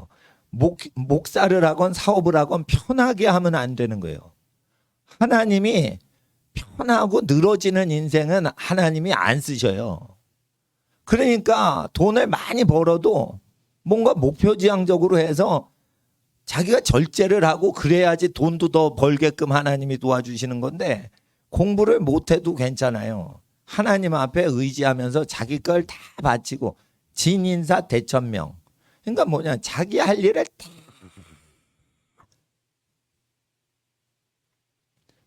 목사를 하건 사업을 하건 편하게 하면 안 되는 거예요. 하나님이 편하고 늘어지는 인생은 하나님이 안 쓰셔요. 그러니까 돈을 많이 벌어도 뭔가 목표지향적으로 해서 자기가 절제를 하고 그래야지 돈도 더 벌게끔 하나님이 도와주시는 건데 공부를 못해도 괜찮아요. 하나님 앞에 의지하면서 자기 걸 다 바치고 진인사 대천명. 그러니까 뭐냐, 자기 할 일을 다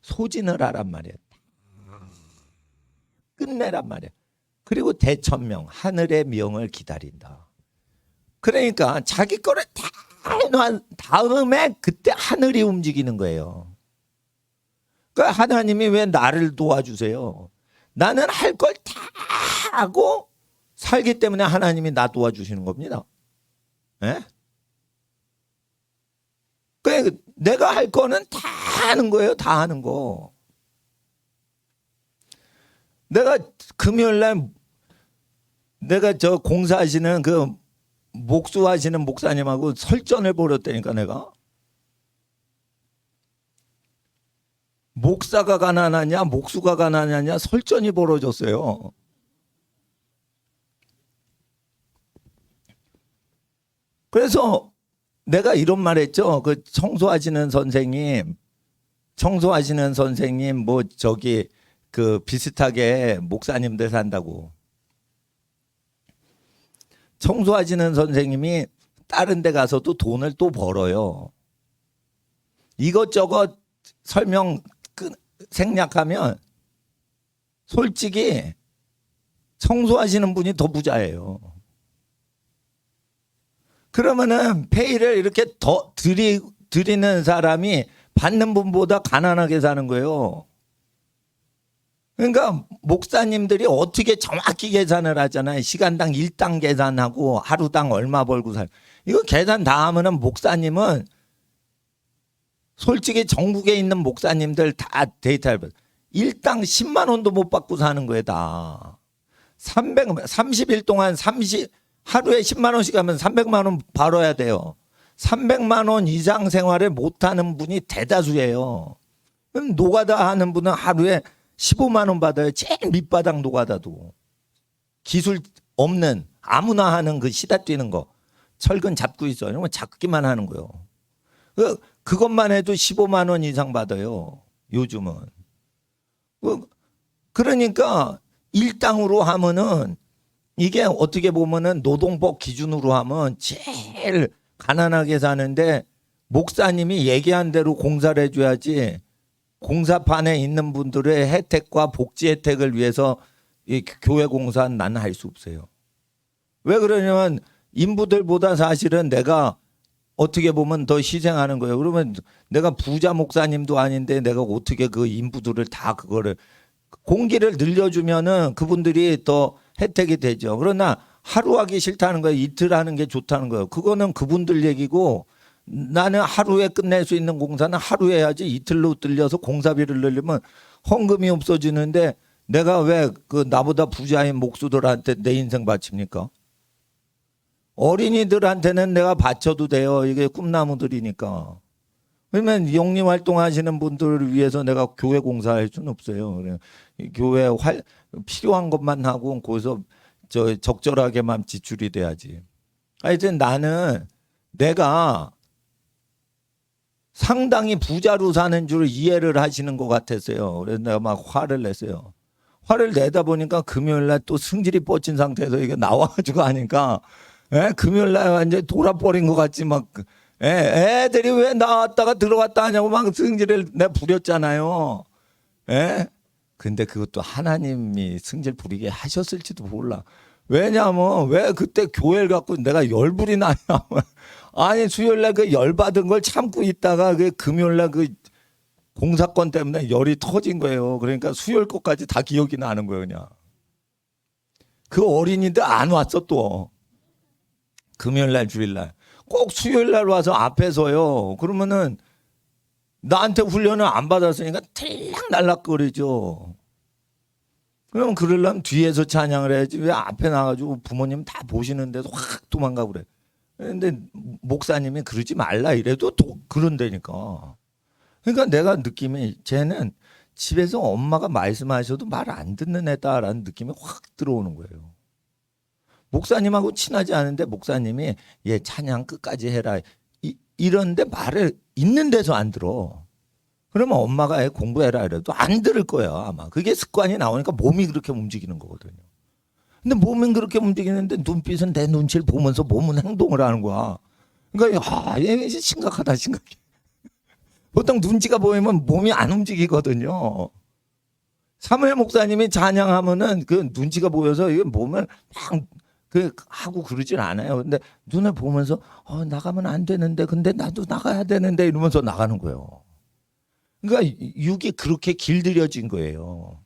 소진을 하란 말이에요. 끝내란 말이에요. 그리고 대천명, 하늘의 명을 기다린다. 그러니까 자기 거를 다 해놓은 다음에 그때 하늘이 움직이는 거예요. 그러니까 하나님이 왜 나를 도와주세요? 나는 할 걸 다 하고 살기 때문에 하나님이 나 도와주시는 겁니다. 예? 그러니까 내가 할 거는 다 하는 거예요. 다 하는 거. 내가 금요일날 내가 저 공사하시는 그 목수하시는 목사님하고 설전을 벌였다니까. 내가 목사가 가난하냐 목수가 가난하냐 설전이 벌어졌어요. 그래서 내가 이런 말 했죠. 그 청소하시는 선생님 뭐 저기 그 비슷하게 목사님들 산다고. 청소하시는 선생님이 다른 데 가서도 돈을 또 벌어요. 이것저것 설명 생략하면 솔직히 청소하시는 분이 더 부자예요. 그러면은 페이를 이렇게 더 드리는 사람이 받는 분보다 가난하게 사는 거예요. 그러니까 목사님들이 어떻게 정확히 계산을 하잖아요. 시간당 일당 계산하고 하루당 얼마 벌고 살. 이거 계산 다 하면은 목사님은 솔직히 전국에 있는 목사님들 다 데이터를 봐요. 일당 10만 원도 못 받고 사는 거예요, 다. 30일 동안 하루에 10만 원씩 하면 300만 원 벌어야 돼요. 300만 원 이상 생활을 못 하는 분이 대다수예요. 그럼 노가다 하는 분은 하루에 15만 원 받아요. 제일 밑바닥 노가다도. 기술 없는 아무나 하는 그 시다 뛰는 거. 철근 잡고 있어. 이런 거 잡기만 하는 거예요. 그것만 해도 15만 원 이상 받아요. 요즘은. 그러니까 일당으로 하면은 이게 어떻게 보면은 노동법 기준으로 하면 제일 가난하게 사는데 목사님이 얘기한 대로 공사를 해줘야지 공사판에 있는 분들의 혜택과 복지 혜택을 위해서 이 교회 공사는 나는 할 수 없어요. 왜 그러냐면 인부들보다 사실은 내가 어떻게 보면 더 희생하는 거예요. 그러면 내가 부자 목사님도 아닌데 내가 어떻게 그 인부들을 다 그거를 공기를 늘려주면은 그분들이 더 혜택이 되죠. 그러나 하루 하기 싫다는 거예요. 이틀 하는 게 좋다는 거예요. 그거는 그분들 얘기고 나는 하루에 끝낼 수 있는 공사는 하루에 해야지 이틀로 들려서 공사비를 늘리면 헌금이 없어지는데 내가 왜 그 나보다 부자인 목수들한테 내 인생 바칩니까? 어린이들한테는 내가 바쳐도 돼요. 이게 꿈나무들이니까. 그러면 영리 활동하시는 분들을 위해서 내가 교회 공사할 수는 없어요. 그래. 이 교회 필요한 것만 하고 거기서 적절하게만 지출이 돼야지. 하여튼 나는 내가 상당히 부자로 사는 줄 이해를 하시는 것 같았어요. 그래서 내가 막 화를 냈어요. 화를 내다 보니까 금요일날 또 승질이 뻗친 상태에서 이게 나와가지고 하니까 금요일날 완전 돌아버린 것 같지 막 애들이 왜 나왔다가 들어갔다 하냐고 막 승질을 내가 부렸잖아요. 근데 그것도 하나님이 승질 부리게 하셨을지도 몰라. 왜냐면 왜 그때 교회를 갖고 내가 열불이 나냐. 아니 수요일날 그 열받은 걸 참고 있다가 그 금요일날 그 공사건 때문에 열이 터진 거예요. 그러니까 수요일 것까지 다 기억이 나는 거예요. 그냥 그 어린이들 안 왔어. 또 금요일날 주일날 꼭 수요일날 와서 앞에 서요. 그러면은 나한테 훈련을 안 받았으니까 들락날락거리죠. 그럼 그러려면 뒤에서 찬양을 해야지 왜 앞에 나가지고 부모님 다 보시는데도 확 도망가고 그래. 근데 목사님이 그러지 말라 이래도 또 그런다니까. 그러니까 내가 느낌이 쟤는 집에서 엄마가 말씀하셔도 말 안 듣는 애다라는 느낌이 확 들어오는 거예요. 목사님하고 친하지 않은데 목사님이 얘 찬양 끝까지 해라 이런데 말을 있는 데서 안 들어. 그러면 엄마가 애 공부해라 이래도 안 들을 거야 아마. 그게 습관이 나오니까 몸이 그렇게 움직이는 거거든요. 근데 몸은 그렇게 움직이는데 눈빛은 내 눈치를 보면서 몸은 행동을 하는 거야. 그러니까 얘 심각하다 심각해. 보통 눈치가 보이면 몸이 안 움직이거든요. 사무엘 목사님이 찬양하면은 그 눈치가 보여서 이 몸을 막 하고 그러진 않아요. 근데 눈을 보면서 나가면 안 되는데 근데 나도 나가야 되는데 이러면서 나가는 거예요. 그러니까 육이 그렇게 길들여진 거예요.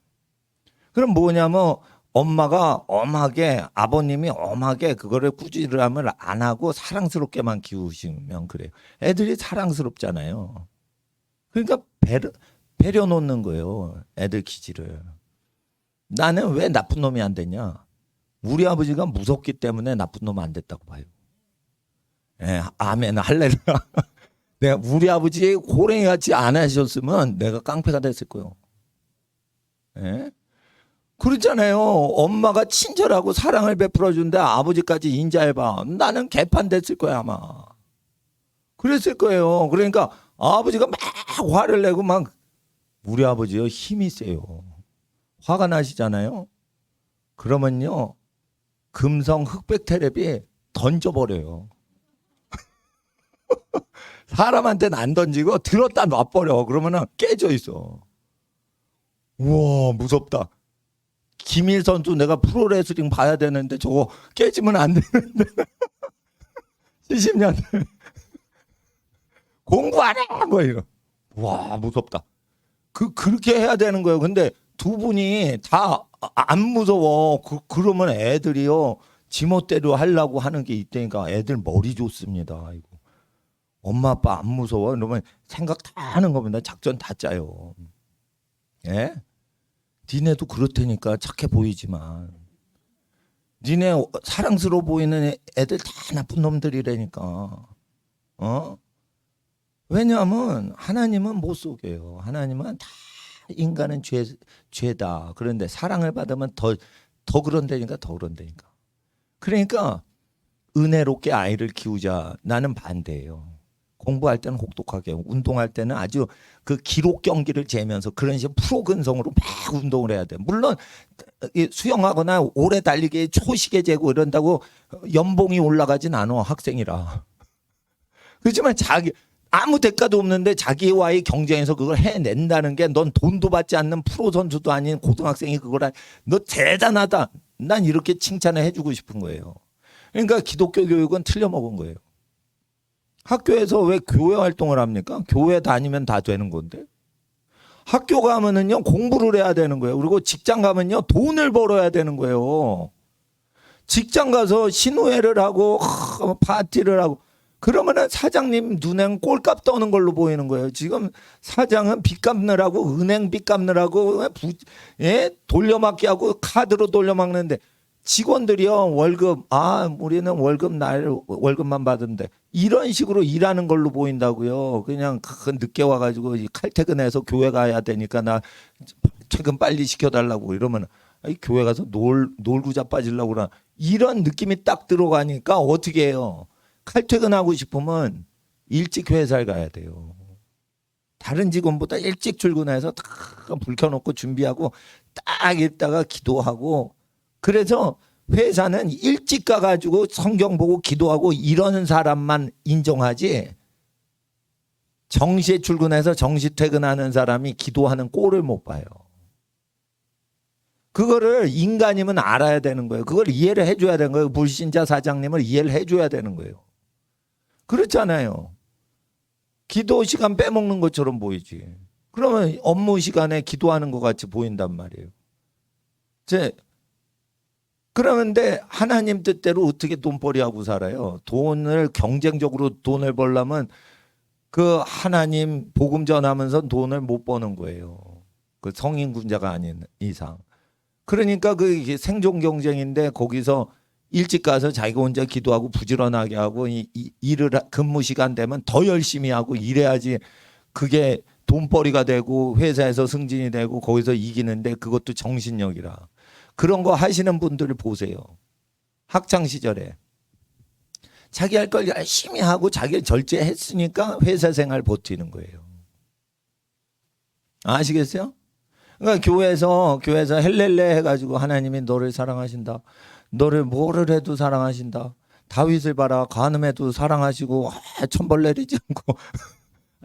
그럼 뭐냐면 엄마가 엄하게 아버님이 엄하게 그거를 꾸지람을 안 하고 사랑스럽게만 키우시면 그래요. 애들이 사랑스럽잖아요. 그러니까 배려 놓는 거예요. 애들 기질을. 나는 왜 나쁜 놈이 안 됐냐? 우리 아버지가 무섭기 때문에 나쁜 놈 안 됐다고 봐요. 아멘 할렐루야. 내가 우리 아버지 고랭이 같이 안 하셨으면 내가 깡패가 됐을 거예요. 그렇잖아요. 엄마가 친절하고 사랑을 베풀어 준데 아버지까지 인자해봐. 나는 개판 됐을 거야 아마. 그랬을 거예요. 그러니까 아버지가 막 화를 내고 막 우리 아버지요 힘이 세요. 화가 나시잖아요. 그러면요 금성 흑백 테레비 던져버려요. 사람한테는 안 던지고 들었다 놔버려. 그러면은 깨져 있어. 우와 무섭다. 김일 선수 내가 프로레슬링 봐야 되는데 저거 깨지면 안 되는데 70년 공부 안 해! 뭐 이러. 와 무섭다. 그렇게 해야 되는 거예요. 근데 두 분이 다 안 무서워. 그러면 애들이요 지멋대로 하려고 하는 게 있다니까. 애들 머리 좋습니다. 이거. 엄마 아빠 안 무서워. 그러면 생각 다 하는 겁니다. 작전 다 짜요. 니네도 그렇다니까. 착해 보이지만 니네 사랑스러워 보이는 애들 다 나쁜 놈들이라니까. 왜냐하면 하나님은 못 속여요. 하나님은 다 인간은 죄다. 그런데 사랑을 받으면 더 그런다니까. 더 그런다니까. 그러니까 은혜롭게 아이를 키우자. 나는 반대예요. 공부할 때는 혹독하게, 운동할 때는 아주 그 기록 경기를 재면서 그런 식으로 프로 근성으로 막 운동을 해야 돼. 물론 수영하거나 오래 달리기 초시계 재고 이런다고 연봉이 올라가진 않아 학생이라. 그렇지만 아무 대가도 없는데 자기와의 경쟁에서 그걸 해낸다는 게 넌 돈도 받지 않는 프로 선수도 아닌 고등학생이 그걸 너 대단하다. 난 이렇게 칭찬을 해주고 싶은 거예요. 그러니까 기독교 교육은 틀려먹은 거예요. 학교에서 왜 교회 활동을 합니까? 교회 다니면 다 되는 건데. 학교 가면은요 공부를 해야 되는 거예요. 그리고 직장 가면요 돈을 벌어야 되는 거예요. 직장 가서 신우회를 하고 파티를 하고 그러면은 사장님 눈엔 꼴값 떠는 걸로 보이는 거예요. 지금 사장은 빚 갚느라고 은행 빚 갚느라고 돌려막기 하고 카드로 돌려막는데 직원들이요 월급 우리는 월급만 받은데 이런 식으로 일하는 걸로 보인다고요. 그냥 늦게 와가지고 칼퇴근해서 교회 가야 되니까 나 퇴근 빨리 시켜달라고 이러면 교회 가서 놀고 자빠지려고 그러나 이런 느낌이 딱 들어가니까 어떻게 해요? 칼퇴근하고 싶으면 일찍 회사를 가야 돼요. 다른 직원보다 일찍 출근해서 딱 불 켜놓고 준비하고 딱 있다가 기도하고 그래서 회사는 일찍 가가지고 성경 보고 기도하고 이러는 사람만 인정하지 정시에 출근해서 정시 퇴근하는 사람이 기도하는 꼴을 못 봐요. 그거를 인간이면 알아야 되는 거예요. 그걸 이해를 해줘야 되는 거예요. 불신자 사장님을 이해를 해줘야 되는 거예요. 그렇잖아요. 기도 시간 빼먹는 것처럼 보이지. 그러면 업무 시간에 기도하는 것 같이 보인단 말이에요. 그러는데 하나님 뜻대로 어떻게 돈벌이하고 살아요? 경쟁적으로 돈을 벌려면 그 하나님 복음 전하면서 돈을 못 버는 거예요. 그 성인 군자가 아닌 이상. 그러니까 그 생존 경쟁인데 거기서 일찍 가서 자기가 혼자 기도하고 부지런하게 하고 근무 시간 되면 더 열심히 하고 이래야지 그게 돈벌이가 되고 회사에서 승진이 되고 거기서 이기는데 그것도 정신력이라. 그런 거 하시는 분들을 보세요. 학창 시절에 자기 할 걸 열심히 하고 자기를 절제했으니까 회사 생활 버티는 거예요. 아시겠어요? 그러니까 교회에서 헬렐레 해가지고 하나님이 너를 사랑하신다. 너를 뭐를 해도 사랑하신다. 다윗을 봐라. 간음해도 사랑하시고 천벌 내리지 않고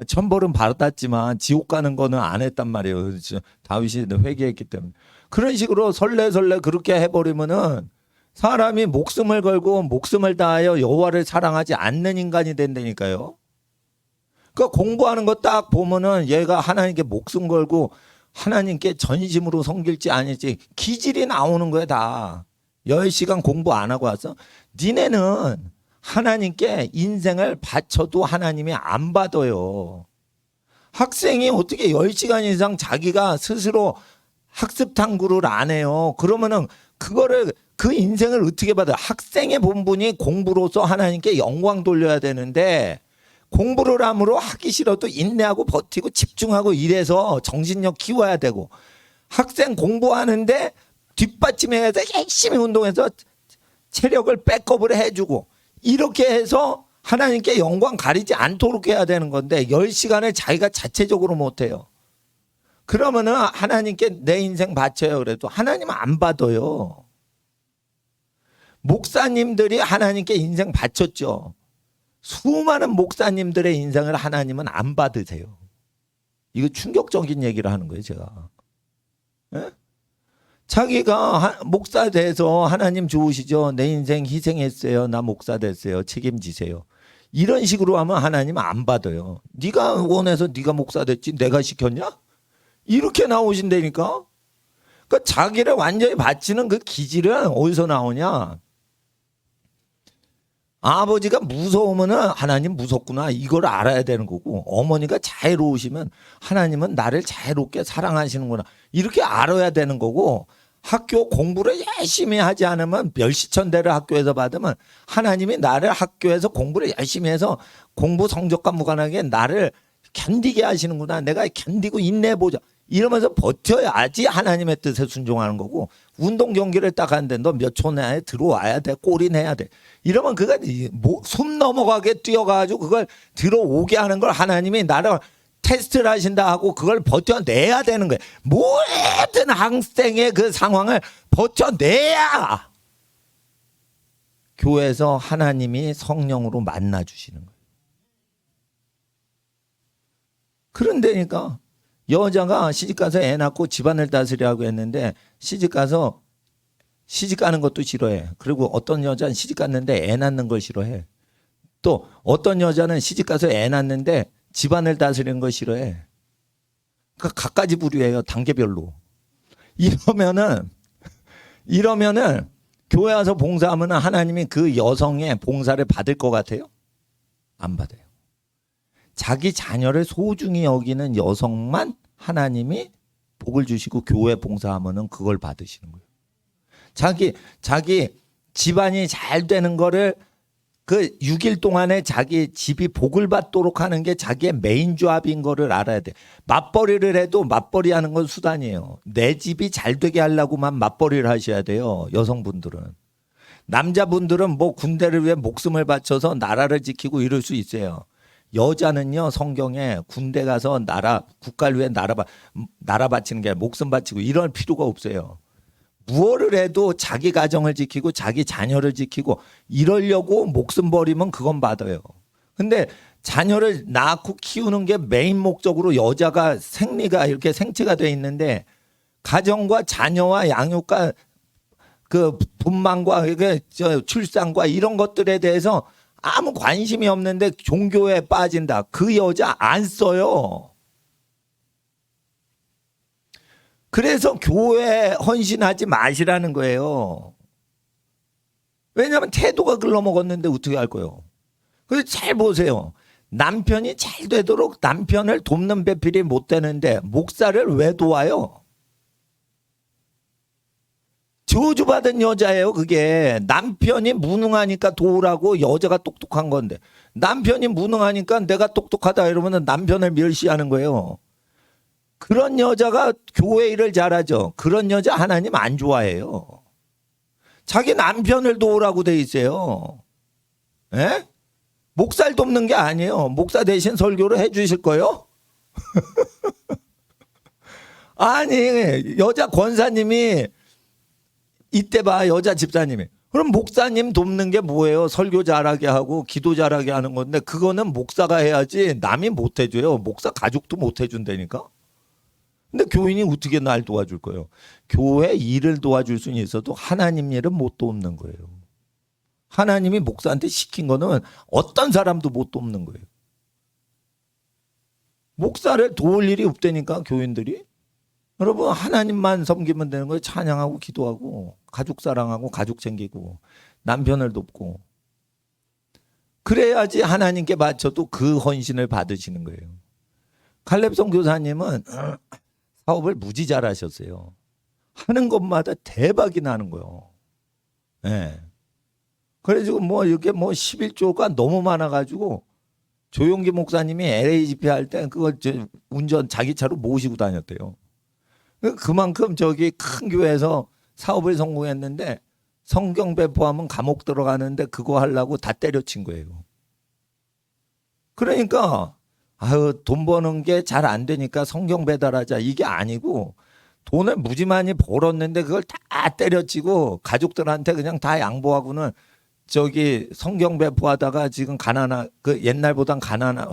천벌은 받았지만 지옥 가는 거는 안 했단 말이에요. 다윗이 회개했기 때문에. 그런 식으로 설레설레 그렇게 해버리면은 사람이 목숨을 걸고 목숨을 다하여 여호와를 사랑하지 않는 인간이 된다니까요. 그러니까 공부하는 거 딱 보면은 얘가 하나님께 목숨 걸고 하나님께 전심으로 섬길지 아닐지 기질이 나오는 거야 다. 10시간 공부 안 하고 와서 니네는 하나님께 인생을 바쳐도 하나님이 안 받아요. 학생이 어떻게 10시간 이상 자기가 스스로 학습 탐구를 안 해요. 그러면은 그 인생을 어떻게 받아요? 학생의 본분이 공부로서 하나님께 영광 돌려야 되는데 공부를 함으로 하기 싫어도 인내하고 버티고 집중하고 이래서 정신력 키워야 되고 학생 공부하는데 뒷받침해서 열심히 운동해서 체력을 백업을 해주고 이렇게 해서 하나님께 영광 가리지 않도록 해야 되는 건데 10시간을 자기가 자체적으로 못해요. 그러면은 하나님께 내 인생 바쳐요. 그래도 하나님은 안 받아요. 목사님들이 하나님께 인생 바쳤죠. 수많은 목사님들의 인생을 하나님은 안 받으세요. 이거 충격적인 얘기를 하는 거예요, 제가. 예? 자기가 목사 돼서 하나님 좋으시죠? 내 인생 희생했어요. 나 목사 됐어요. 책임지세요. 이런 식으로 하면 하나님 안 받아요. 네가 원해서 네가 목사 됐지 내가 시켰냐? 이렇게 나오신다니까. 그러니까 자기를 완전히 바치는 그 기질은 어디서 나오냐? 아버지가 무서우면은 하나님 무섭구나 이걸 알아야 되는 거고 어머니가 자애로우시면 하나님은 나를 자애롭게 사랑하시는구나 이렇게 알아야 되는 거고 학교 공부를 열심히 하지 않으면 멸시천대를 학교에서 받으면 하나님이 나를 학교에서 공부를 열심히 해서 공부 성적과 무관하게 나를 견디게 하시는구나 내가 견디고 인내해보자 이러면서 버텨야지 하나님의 뜻에 순종하는 거고 운동 경기를 딱 하는데 너 몇 초 내에 들어와야 돼 골인해야 돼 이러면 그가 숨 넘어가게 뛰어가지고 그걸 들어오게 하는 걸 하나님이 나를 테스트를 하신다 하고 그걸 버텨내야 되는 거예요. 모든 학생의 그 상황을 버텨내야 교회에서 하나님이 성령으로 만나주시는 거예요. 그런데니까 여자가 시집가서 애 낳고 집안을 다스리라고 했는데 시집가서 시집가는 것도 싫어해. 그리고 어떤 여자는 시집갔는데 애 낳는 걸 싫어해. 또 어떤 여자는 시집가서 애 낳는데 집안을 다스리는 걸 싫어해. 그러니까 갖가지 부류예요. 단계별로. 이러면은 교회 와서 봉사하면 하나님이 그 여성의 봉사를 받을 것 같아요? 안 받아요. 자기 자녀를 소중히 여기는 여성만 하나님이 복을 주시고 교회 봉사하면은 그걸 받으시는 거예요. 자기 집안이 잘 되는 거를 그 6일 동안에 자기 집이 복을 받도록 하는 게 자기의 메인 조합인 거를 알아야 돼. 맞벌이를 해도 맞벌이 하는 건 수단이에요. 내 집이 잘 되게 하려고만 맞벌이를 하셔야 돼요. 여성분들은. 남자분들은 뭐 군대를 위해 목숨을 바쳐서 나라를 지키고 이럴 수 있어요. 여자는요, 성경에 군대 가서 국가를 위해 나라 바치는 게 아니라 목숨 바치고 이럴 필요가 없어요. 무엇을 해도 자기 가정을 지키고 자기 자녀를 지키고 이러려고 목숨 버리면 그건 받아요. 근데 자녀를 낳고 키우는 게 메인 목적으로 여자가 생리가 이렇게 생체가 돼 있는데 가정과 자녀와 양육과 그 분만과 출산과 이런 것들에 대해서 아무 관심이 없는데 종교에 빠진다. 그 여자 안 써요. 그래서 교회에 헌신하지 마시라는 거예요. 왜냐하면 태도가 글러먹었는데 어떻게 할 거예요. 그래서 잘 보세요. 남편이 잘 되도록 남편을 돕는 배필이 못 되는데 목사를 왜 도와요? 저주받은 여자예요. 그게 남편이 무능하니까 도우라고 여자가 똑똑한 건데 남편이 무능하니까 내가 똑똑하다 이러면 남편을 멸시하는 거예요. 그런 여자가 교회 일을 잘하죠. 그런 여자 하나님 안 좋아해요. 자기 남편을 도우라고 돼 있어요. 에? 목사를 돕는 게 아니에요. 목사 대신 설교를 해 주실 거예요? 아니 여자 권사님이 이때 봐 여자 집사님이 그럼 목사님 돕는 게 뭐예요? 설교 잘하게 하고 기도 잘하게 하는 건데 그거는 목사가 해야지 남이 못 해줘요. 목사 가족도 못 해준다니까. 근데 교인이 어떻게 날 도와줄 거예요? 교회 일을 도와줄 수는 있어도 하나님 일은 못 돕는 거예요. 하나님이 목사한테 시킨 거는 어떤 사람도 못 돕는 거예요. 목사를 도울 일이 없다니까 교인들이. 여러분 하나님만 섬기면 되는 거예요. 찬양하고 기도하고 가족 사랑하고 가족 챙기고 남편을 돕고 그래야지 하나님께 바쳐도 그 헌신을 받으시는 거예요. 칼렙 선교사님은 사업을 무지 잘하셨어요. 하는 것마다 대박이 나는 거예요. 네. 그래가지고 뭐 이렇게 뭐 11조가 너무 많아가지고 조용기 목사님이 LAGP 할 때 그걸 운전 자기 차로 모시고 다녔대요. 그만큼 저기 큰 교회에서 사업을 성공했는데 성경 배포하면 감옥 들어가는데 그거 하려고 다 때려친 거예요. 그러니까 돈 버는 게 잘 안 되니까 성경 배달하자 이게 아니고 돈을 무지 많이 벌었는데 그걸 다 때려치고 가족들한테 그냥 다 양보하고는 저기 성경 배포하다가 지금 그 옛날보단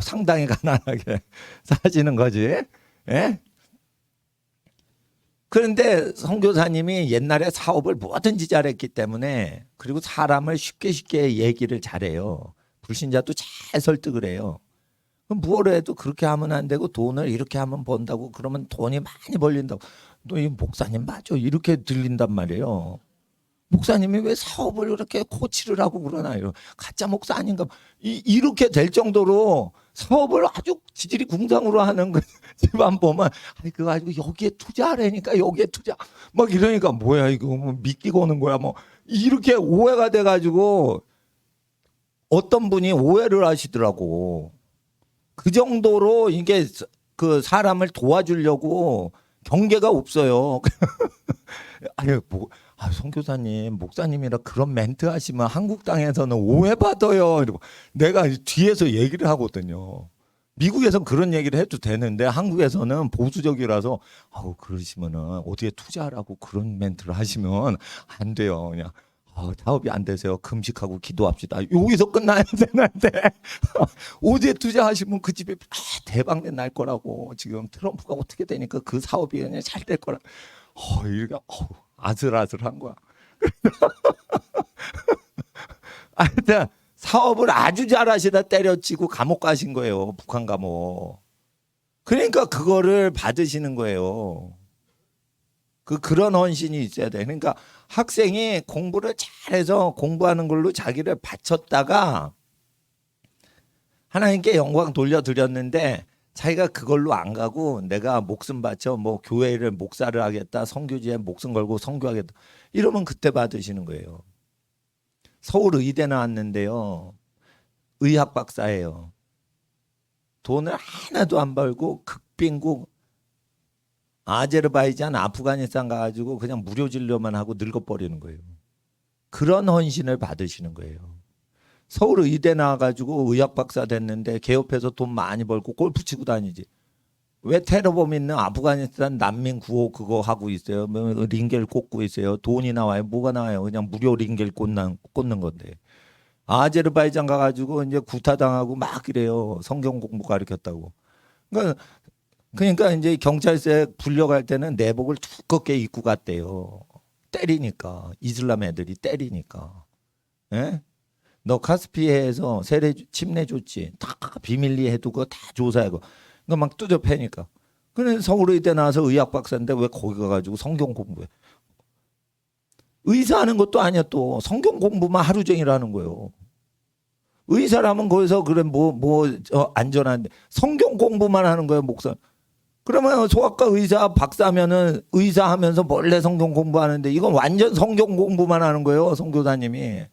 상당히 가난하게 사시는 거지. 예? 그런데 선교사님이 옛날에 사업을 뭐든지 잘했기 때문에 그리고 사람을 쉽게 얘기를 잘해요. 불신자도 잘 설득을 해요. 그럼 뭘 해도 그렇게 하면 안 되고 돈을 이렇게 하면 번다고 그러면 돈이 많이 벌린다고. 너 이 목사님 맞아 이렇게 들린단 말이에요. 목사님이 왜 사업을 이렇게 코치를 하고 그러나요? 가짜 목사 아닌가? 이렇게 될 정도로 사업을 아주 지질이 궁상으로 하는 그 집안 보면 아니 그거 가지고 여기에 투자하라니까 여기에 투자 막 이러니까 뭐야 이거 뭐 믿기고 오는 거야 뭐 이렇게 오해가 돼가지고 어떤 분이 오해를 하시더라고. 그 정도로 이게 그 사람을 도와주려고 경계가 없어요. 아니 뭐. 선교사님, 목사님이라 그런 멘트 하시면 한국 땅에서는 오해받아요. 이러고 내가 뒤에서 얘기를 하거든요. 미국에서는 그런 얘기를 해도 되는데 한국에서는 보수적이라서 그러시면은 어디에 투자하라고 그런 멘트를 하시면 안 돼요. 그냥 사업이 안 되세요. 금식하고 기도합시다. 여기서 끝나야 되는데 어디에 투자하시면 그 집이 대박 날 거라고 지금 트럼프가 어떻게 되니까 그 사업이 그냥 잘 될 거라. 이게 아슬아슬한 거야. 하여튼 사업을 아주 잘하시다 때려치고 감옥 가신 거예요. 북한 감옥. 그러니까 그거를 받으시는 거예요. 그런 헌신이 있어야 돼. 그러니까 학생이 공부를 잘해서 공부하는 걸로 자기를 바쳤다가 하나님께 영광 돌려드렸는데 자기가 그걸로 안 가고 내가 목숨 바쳐 뭐 교회를 목사를 하겠다, 선교지에 목숨 걸고 선교하겠다 이러면 그때 받으시는 거예요. 서울 의대 나왔는데요. 의학 박사예요. 돈을 하나도 안 벌고 극빈국 아제르바이잔, 아프가니스탄 가가지고 그냥 무료 진료만 하고 늙어버리는 거예요. 그런 헌신을 받으시는 거예요. 서울 의대 나와가지고 의학 박사 됐는데 개업해서 돈 많이 벌고 골프 치고 다니지. 왜 테러범 있는 아프가니스탄 난민 구호 그거 하고 있어요. 뭐 링겔 꽂고 있어요. 돈이 나와요. 뭐가 나와요. 그냥 무료 링겔 꽂는 건데. 아제르바이잔 가가지고 이제 구타당하고 막 이래요. 성경 공부 가르쳤다고. 그러니까 이제 경찰서에 불려갈 때는 내복을 두껍게 입고 갔대요. 때리니까. 이슬람 애들이 때리니까. 예? 너 카스피해에서 세례 침례 줬지. 다 비밀리 해두고 다 조사하고. 그러니까 막 뚜져 패니까. 그래 서울의대 나와서 의학 박사인데 왜 거기 가가지고 성경 공부해? 의사하는 것도 아니야 또. 성경 공부만 하루 종일 하는 거예요. 의사라면 거기서 그래 안전한데 성경 공부만 하는 거예요 목사. 그러면 소아과 의사 박사면은 의사하면서 몰래 성경 공부하는데 이건 완전 성경 공부만 하는 거예요 선교사님이.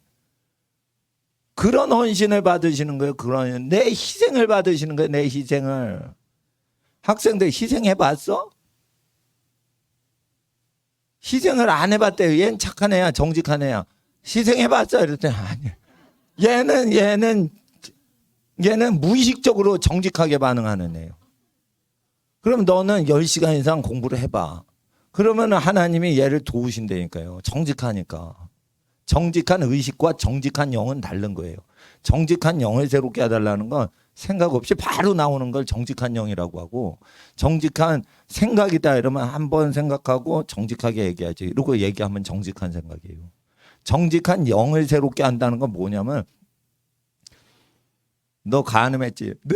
그런 헌신을 받으시는 거예요. 그런 내 희생을 받으시는 거예요. 내 희생을. 학생들 희생해봤어? 희생을 안 해봤대요. 얘는 착한 애야, 정직한 애야. 희생해봤어? 이랬더니 아니. 얘는 무의식적으로 정직하게 반응하는 애예요. 그럼 너는 10시간 이상 공부를 해봐. 그러면 하나님이 얘를 도우신다니까요. 정직하니까. 정직한 의식과 정직한 영은 다른 거예요. 정직한 영을 새롭게 해달라는 건 생각 없이 바로 나오는 걸 정직한 영이라고 하고, 정직한 생각이다 이러면 한번 생각하고 정직하게 얘기하지. 이러고 얘기하면 정직한 생각이에요. 정직한 영을 새롭게 한다는 건 뭐냐면, 너 간음했지? 네,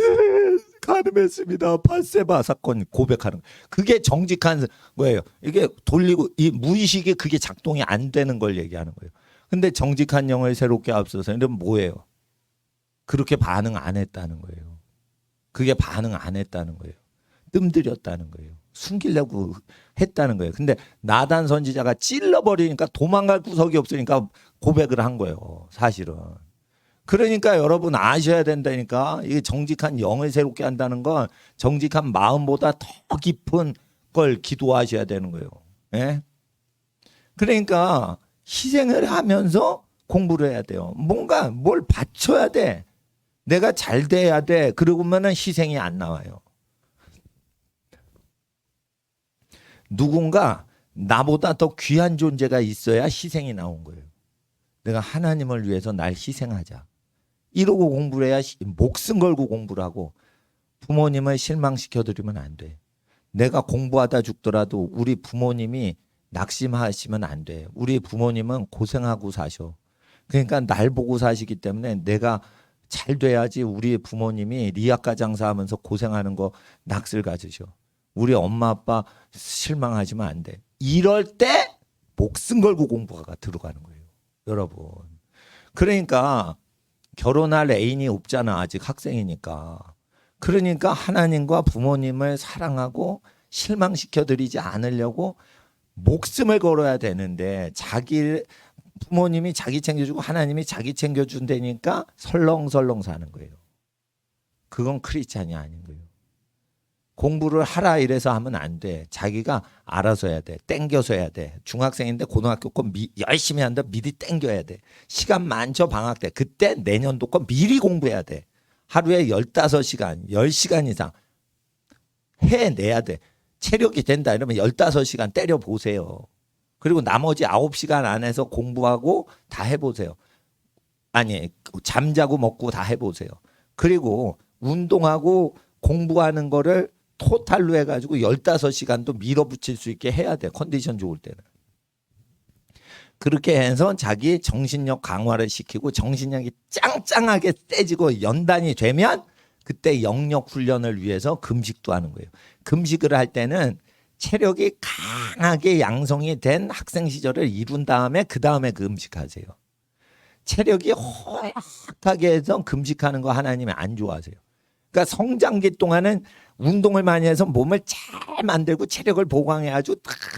간음했습니다. 바세바 사건 고백하는 거. 그게 정직한 거예요. 이게 돌리고 이 무의식이 그게 작동이 안 되는 걸 얘기하는 거예요. 근데 정직한 영을 새롭게 앞서서 이러면 뭐예요? 그렇게 반응 안 했다는 거예요. 그게 반응 안 했다는 거예요. 뜸들였다는 거예요. 숨기려고 했다는 거예요. 근데 나단 선지자가 찔러버리니까 도망갈 구석이 없으니까 고백을 한 거예요. 사실은. 그러니까 여러분 아셔야 된다니까. 이게 정직한 영을 새롭게 한다는 건 정직한 마음보다 더 깊은 걸 기도하셔야 되는 거예요. 예? 그러니까 희생을 하면서 공부를 해야 돼요. 뭔가 뭘 바쳐야 돼. 내가 잘 돼야 돼. 그러고면은 희생이 안 나와요. 누군가 나보다 더 귀한 존재가 있어야 희생이 나온 거예요. 내가 하나님을 위해서 날 희생하자. 이러고 공부를 해야 목숨 걸고 공부를 하고 부모님을 실망시켜드리면 안 돼. 내가 공부하다 죽더라도 우리 부모님이 낙심하시면 안 돼. 우리 부모님은 고생하고 사셔. 그러니까 날 보고 사시기 때문에 내가 잘 돼야지 우리 부모님이 리아카 장사하면서 고생하는 거 낯을 가지셔. 우리 엄마 아빠 실망하시면 안 돼. 이럴 때 목숨 걸고 공부가 들어가는 거예요. 여러분. 그러니까 결혼할 애인이 없잖아. 아직 학생이니까. 그러니까 하나님과 부모님을 사랑하고 실망시켜드리지 않으려고 목숨을 걸어야 되는데 자기 부모님이 자기 챙겨주고 하나님이 자기 챙겨준다니까 설렁설렁 사는 거예요. 그건 크리스찬이 아닌 거예요. 공부를 하라 이래서 하면 안 돼. 자기가 알아서 해야 돼. 땡겨서 해야 돼. 중학생인데 고등학교 거 열심히 한다. 미리 땡겨야 돼. 시간 많죠. 방학 때. 그때 내년도 거 미리 공부해야 돼. 하루에 15시간, 10시간 이상 해내야 돼. 체력이 된다 이러면 15시간 때려보세요. 그리고 나머지 9시간 안에서 공부하고 다 해보세요. 아니, 잠자고 먹고 다 해보세요. 그리고 운동하고 공부하는 거를 토탈로 해가지고 15시간도 밀어붙일 수 있게 해야 돼. 컨디션 좋을 때는. 그렇게 해서 자기 정신력 강화를 시키고 정신력이 짱짱하게 세지고 연단이 되면 그때 영역 훈련을 위해서 금식도 하는 거예요. 금식을 할 때는 체력이 강하게 양성이 된 학생 시절을 이룬 다음에 그 다음에 금식하세요. 체력이 허약하게 해서 금식하는 거 하나님이 안 좋아하세요. 그러니까 성장기 동안은 운동을 많이 해서 몸을 잘 만들고 체력을 보강해 아주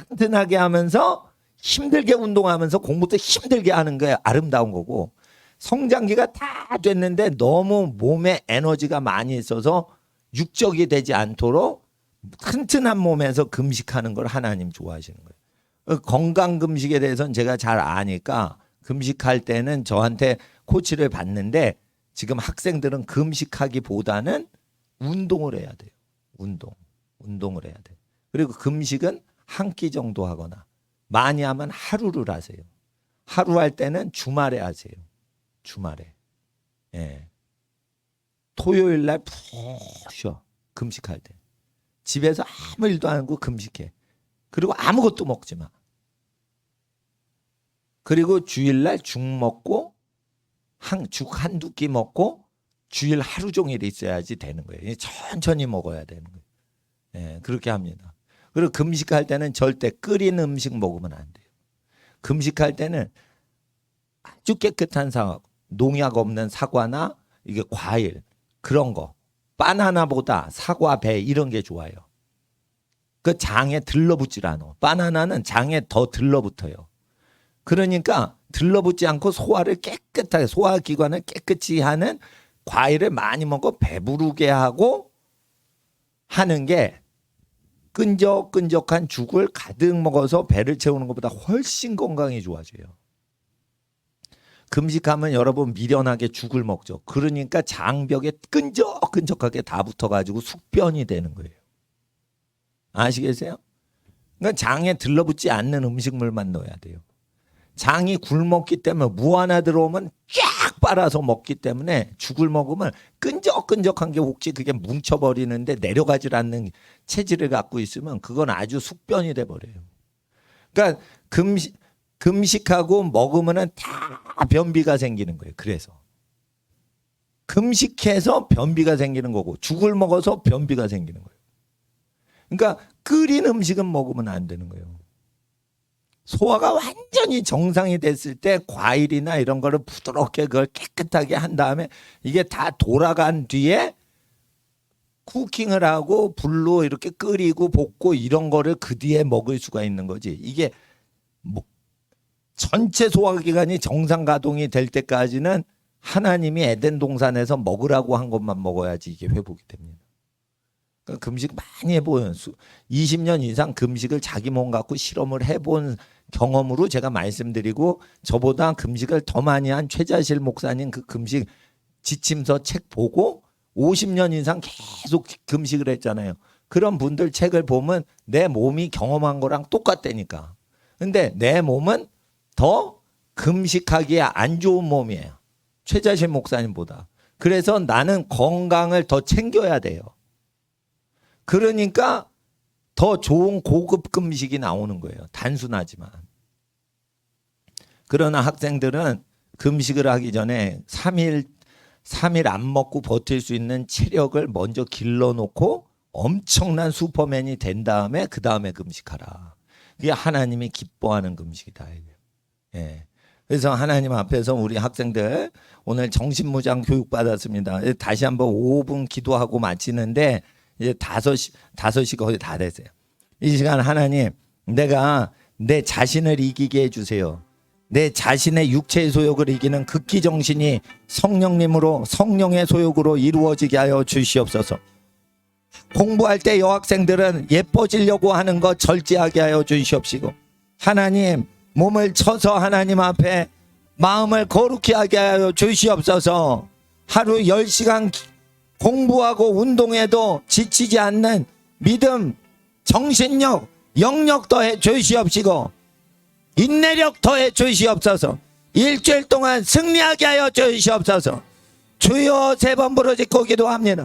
튼튼하게 하면서 힘들게 운동하면서 공부도 힘들게 하는 게 아름다운 거고, 성장기가 다 됐는데 너무 몸에 에너지가 많이 있어서 육적이 되지 않도록 튼튼한 몸에서 금식하는 걸 하나님 좋아하시는 거예요. 건강 금식에 대해서는 제가 잘 아니까 금식할 때는 저한테 코치를 받는데, 지금 학생들은 금식하기보다는 운동을 해야 돼요. 운동을 해야 돼요. 그리고 금식은 한 끼 정도 하거나 많이 하면 하루를 하세요. 하루 할 때는 주말에 하세요. 주말에. 예. 토요일 날 푹 쉬어. 금식할 때. 집에서 아무 일도 안 하고 금식해. 그리고 아무것도 먹지 마. 그리고 주일날 죽 먹고 죽 한두 끼 먹고 주일 하루 종일 있어야지 되는 거예요. 천천히 먹어야 되는 거예요. 예, 그렇게 합니다. 그리고 금식할 때는 절대 끓인 음식 먹으면 안 돼요. 금식할 때는 아주 깨끗한 사과, 농약 없는 사과나 이게 과일 그런 거, 바나나보다 사과, 배 이런 게 좋아요. 그 장에 들러붙질 않아. 바나나는 장에 더 들러붙어요. 그러니까 들러붙지 않고 소화를 깨끗하게, 소화기관을 깨끗이 하는 과일을 많이 먹어 배부르게 하고 하는 게 끈적끈적한 죽을 가득 먹어서 배를 채우는 것보다 훨씬 건강이 좋아져요. 금식하면 여러분 미련하게 죽을 먹죠. 그러니까 장벽에 끈적끈적하게 다 붙어가지고 숙변이 되는 거예요. 아시겠어요? 그러니까 장에 들러붙지 않는 음식물만 넣어야 돼요. 장이 굶었기 때문에 무 하나 들어오면 쫙 빨아서 먹기 때문에 죽을 먹으면 끈적끈적한 게 혹시 그게 뭉쳐버리는데 내려가질 않는 체질을 갖고 있으면 그건 아주 숙변이 돼버려요. 그러니까 금식하고 먹으면 다 변비가 생기는 거예요. 그래서 금식해서 변비가 생기는 거고 죽을 먹어서 변비가 생기는 거예요. 그러니까 끓인 음식은 먹으면 안 되는 거예요. 소화가 완전히 정상이 됐을 때 과일이나 이런 거를 부드럽게 그걸 깨끗하게 한 다음에 이게 다 돌아간 뒤에 쿠킹을 하고 불로 이렇게 끓이고 볶고 이런 거를 그 뒤에 먹을 수가 있는 거지. 이게 뭐 전체 소화기관이 정상 가동이 될 때까지는 하나님이 에덴 동산에서 먹으라고 한 것만 먹어야지 이게 회복이 됩니다. 그러니까 금식 많이 해본 20년 이상 금식을 자기 몸 갖고 실험을 해본 경험으로 제가 말씀드리고, 저보다 금식을 더 많이 한 최자실 목사님 그 금식 지침서 책 보고 50년 이상 계속 금식을 했잖아요. 그런 분들 책을 보면 내 몸이 경험한 거랑 똑같다니까. 근데 내 몸은 더 금식하기에 안 좋은 몸이에요. 최자실 목사님보다. 그래서 나는 건강을 더 챙겨야 돼요. 그러니까 더 좋은 고급 금식이 나오는 거예요. 단순하지만. 그러나 학생들은 금식을 하기 전에 3일 안 먹고 버틸 수 있는 체력을 먼저 길러놓고 엄청난 슈퍼맨이 된 다음에 그 다음에 금식하라. 이게 하나님이 기뻐하는 금식이다. 예. 그래서 하나님 앞에서 우리 학생들 오늘 정신무장 교육 받았습니다. 다시 한번 5분 기도하고 마치는데 이제 5시 거의 다 됐어요. 이 시간 하나님, 내가 내 자신을 이기게 해주세요. 내 자신의 육체의 소욕을 이기는 극기 정신이 성령님으로, 성령의 소욕으로 이루어지게 하여 주시옵소서. 공부할 때 여학생들은 예뻐지려고 하는 것 절제하게 하여 주시옵시고, 하나님 몸을 쳐서 하나님 앞에 마음을 거룩히 하게 하여 주시옵소서. 하루 10시간 공부하고 운동해도 지치지 않는 믿음, 정신력, 영력 더해 주시옵시고, 인내력 더해 주시옵소서. 일주일 동안 승리하게 하여 주시옵소서. 주여 3번 부르짖고 기도합니다.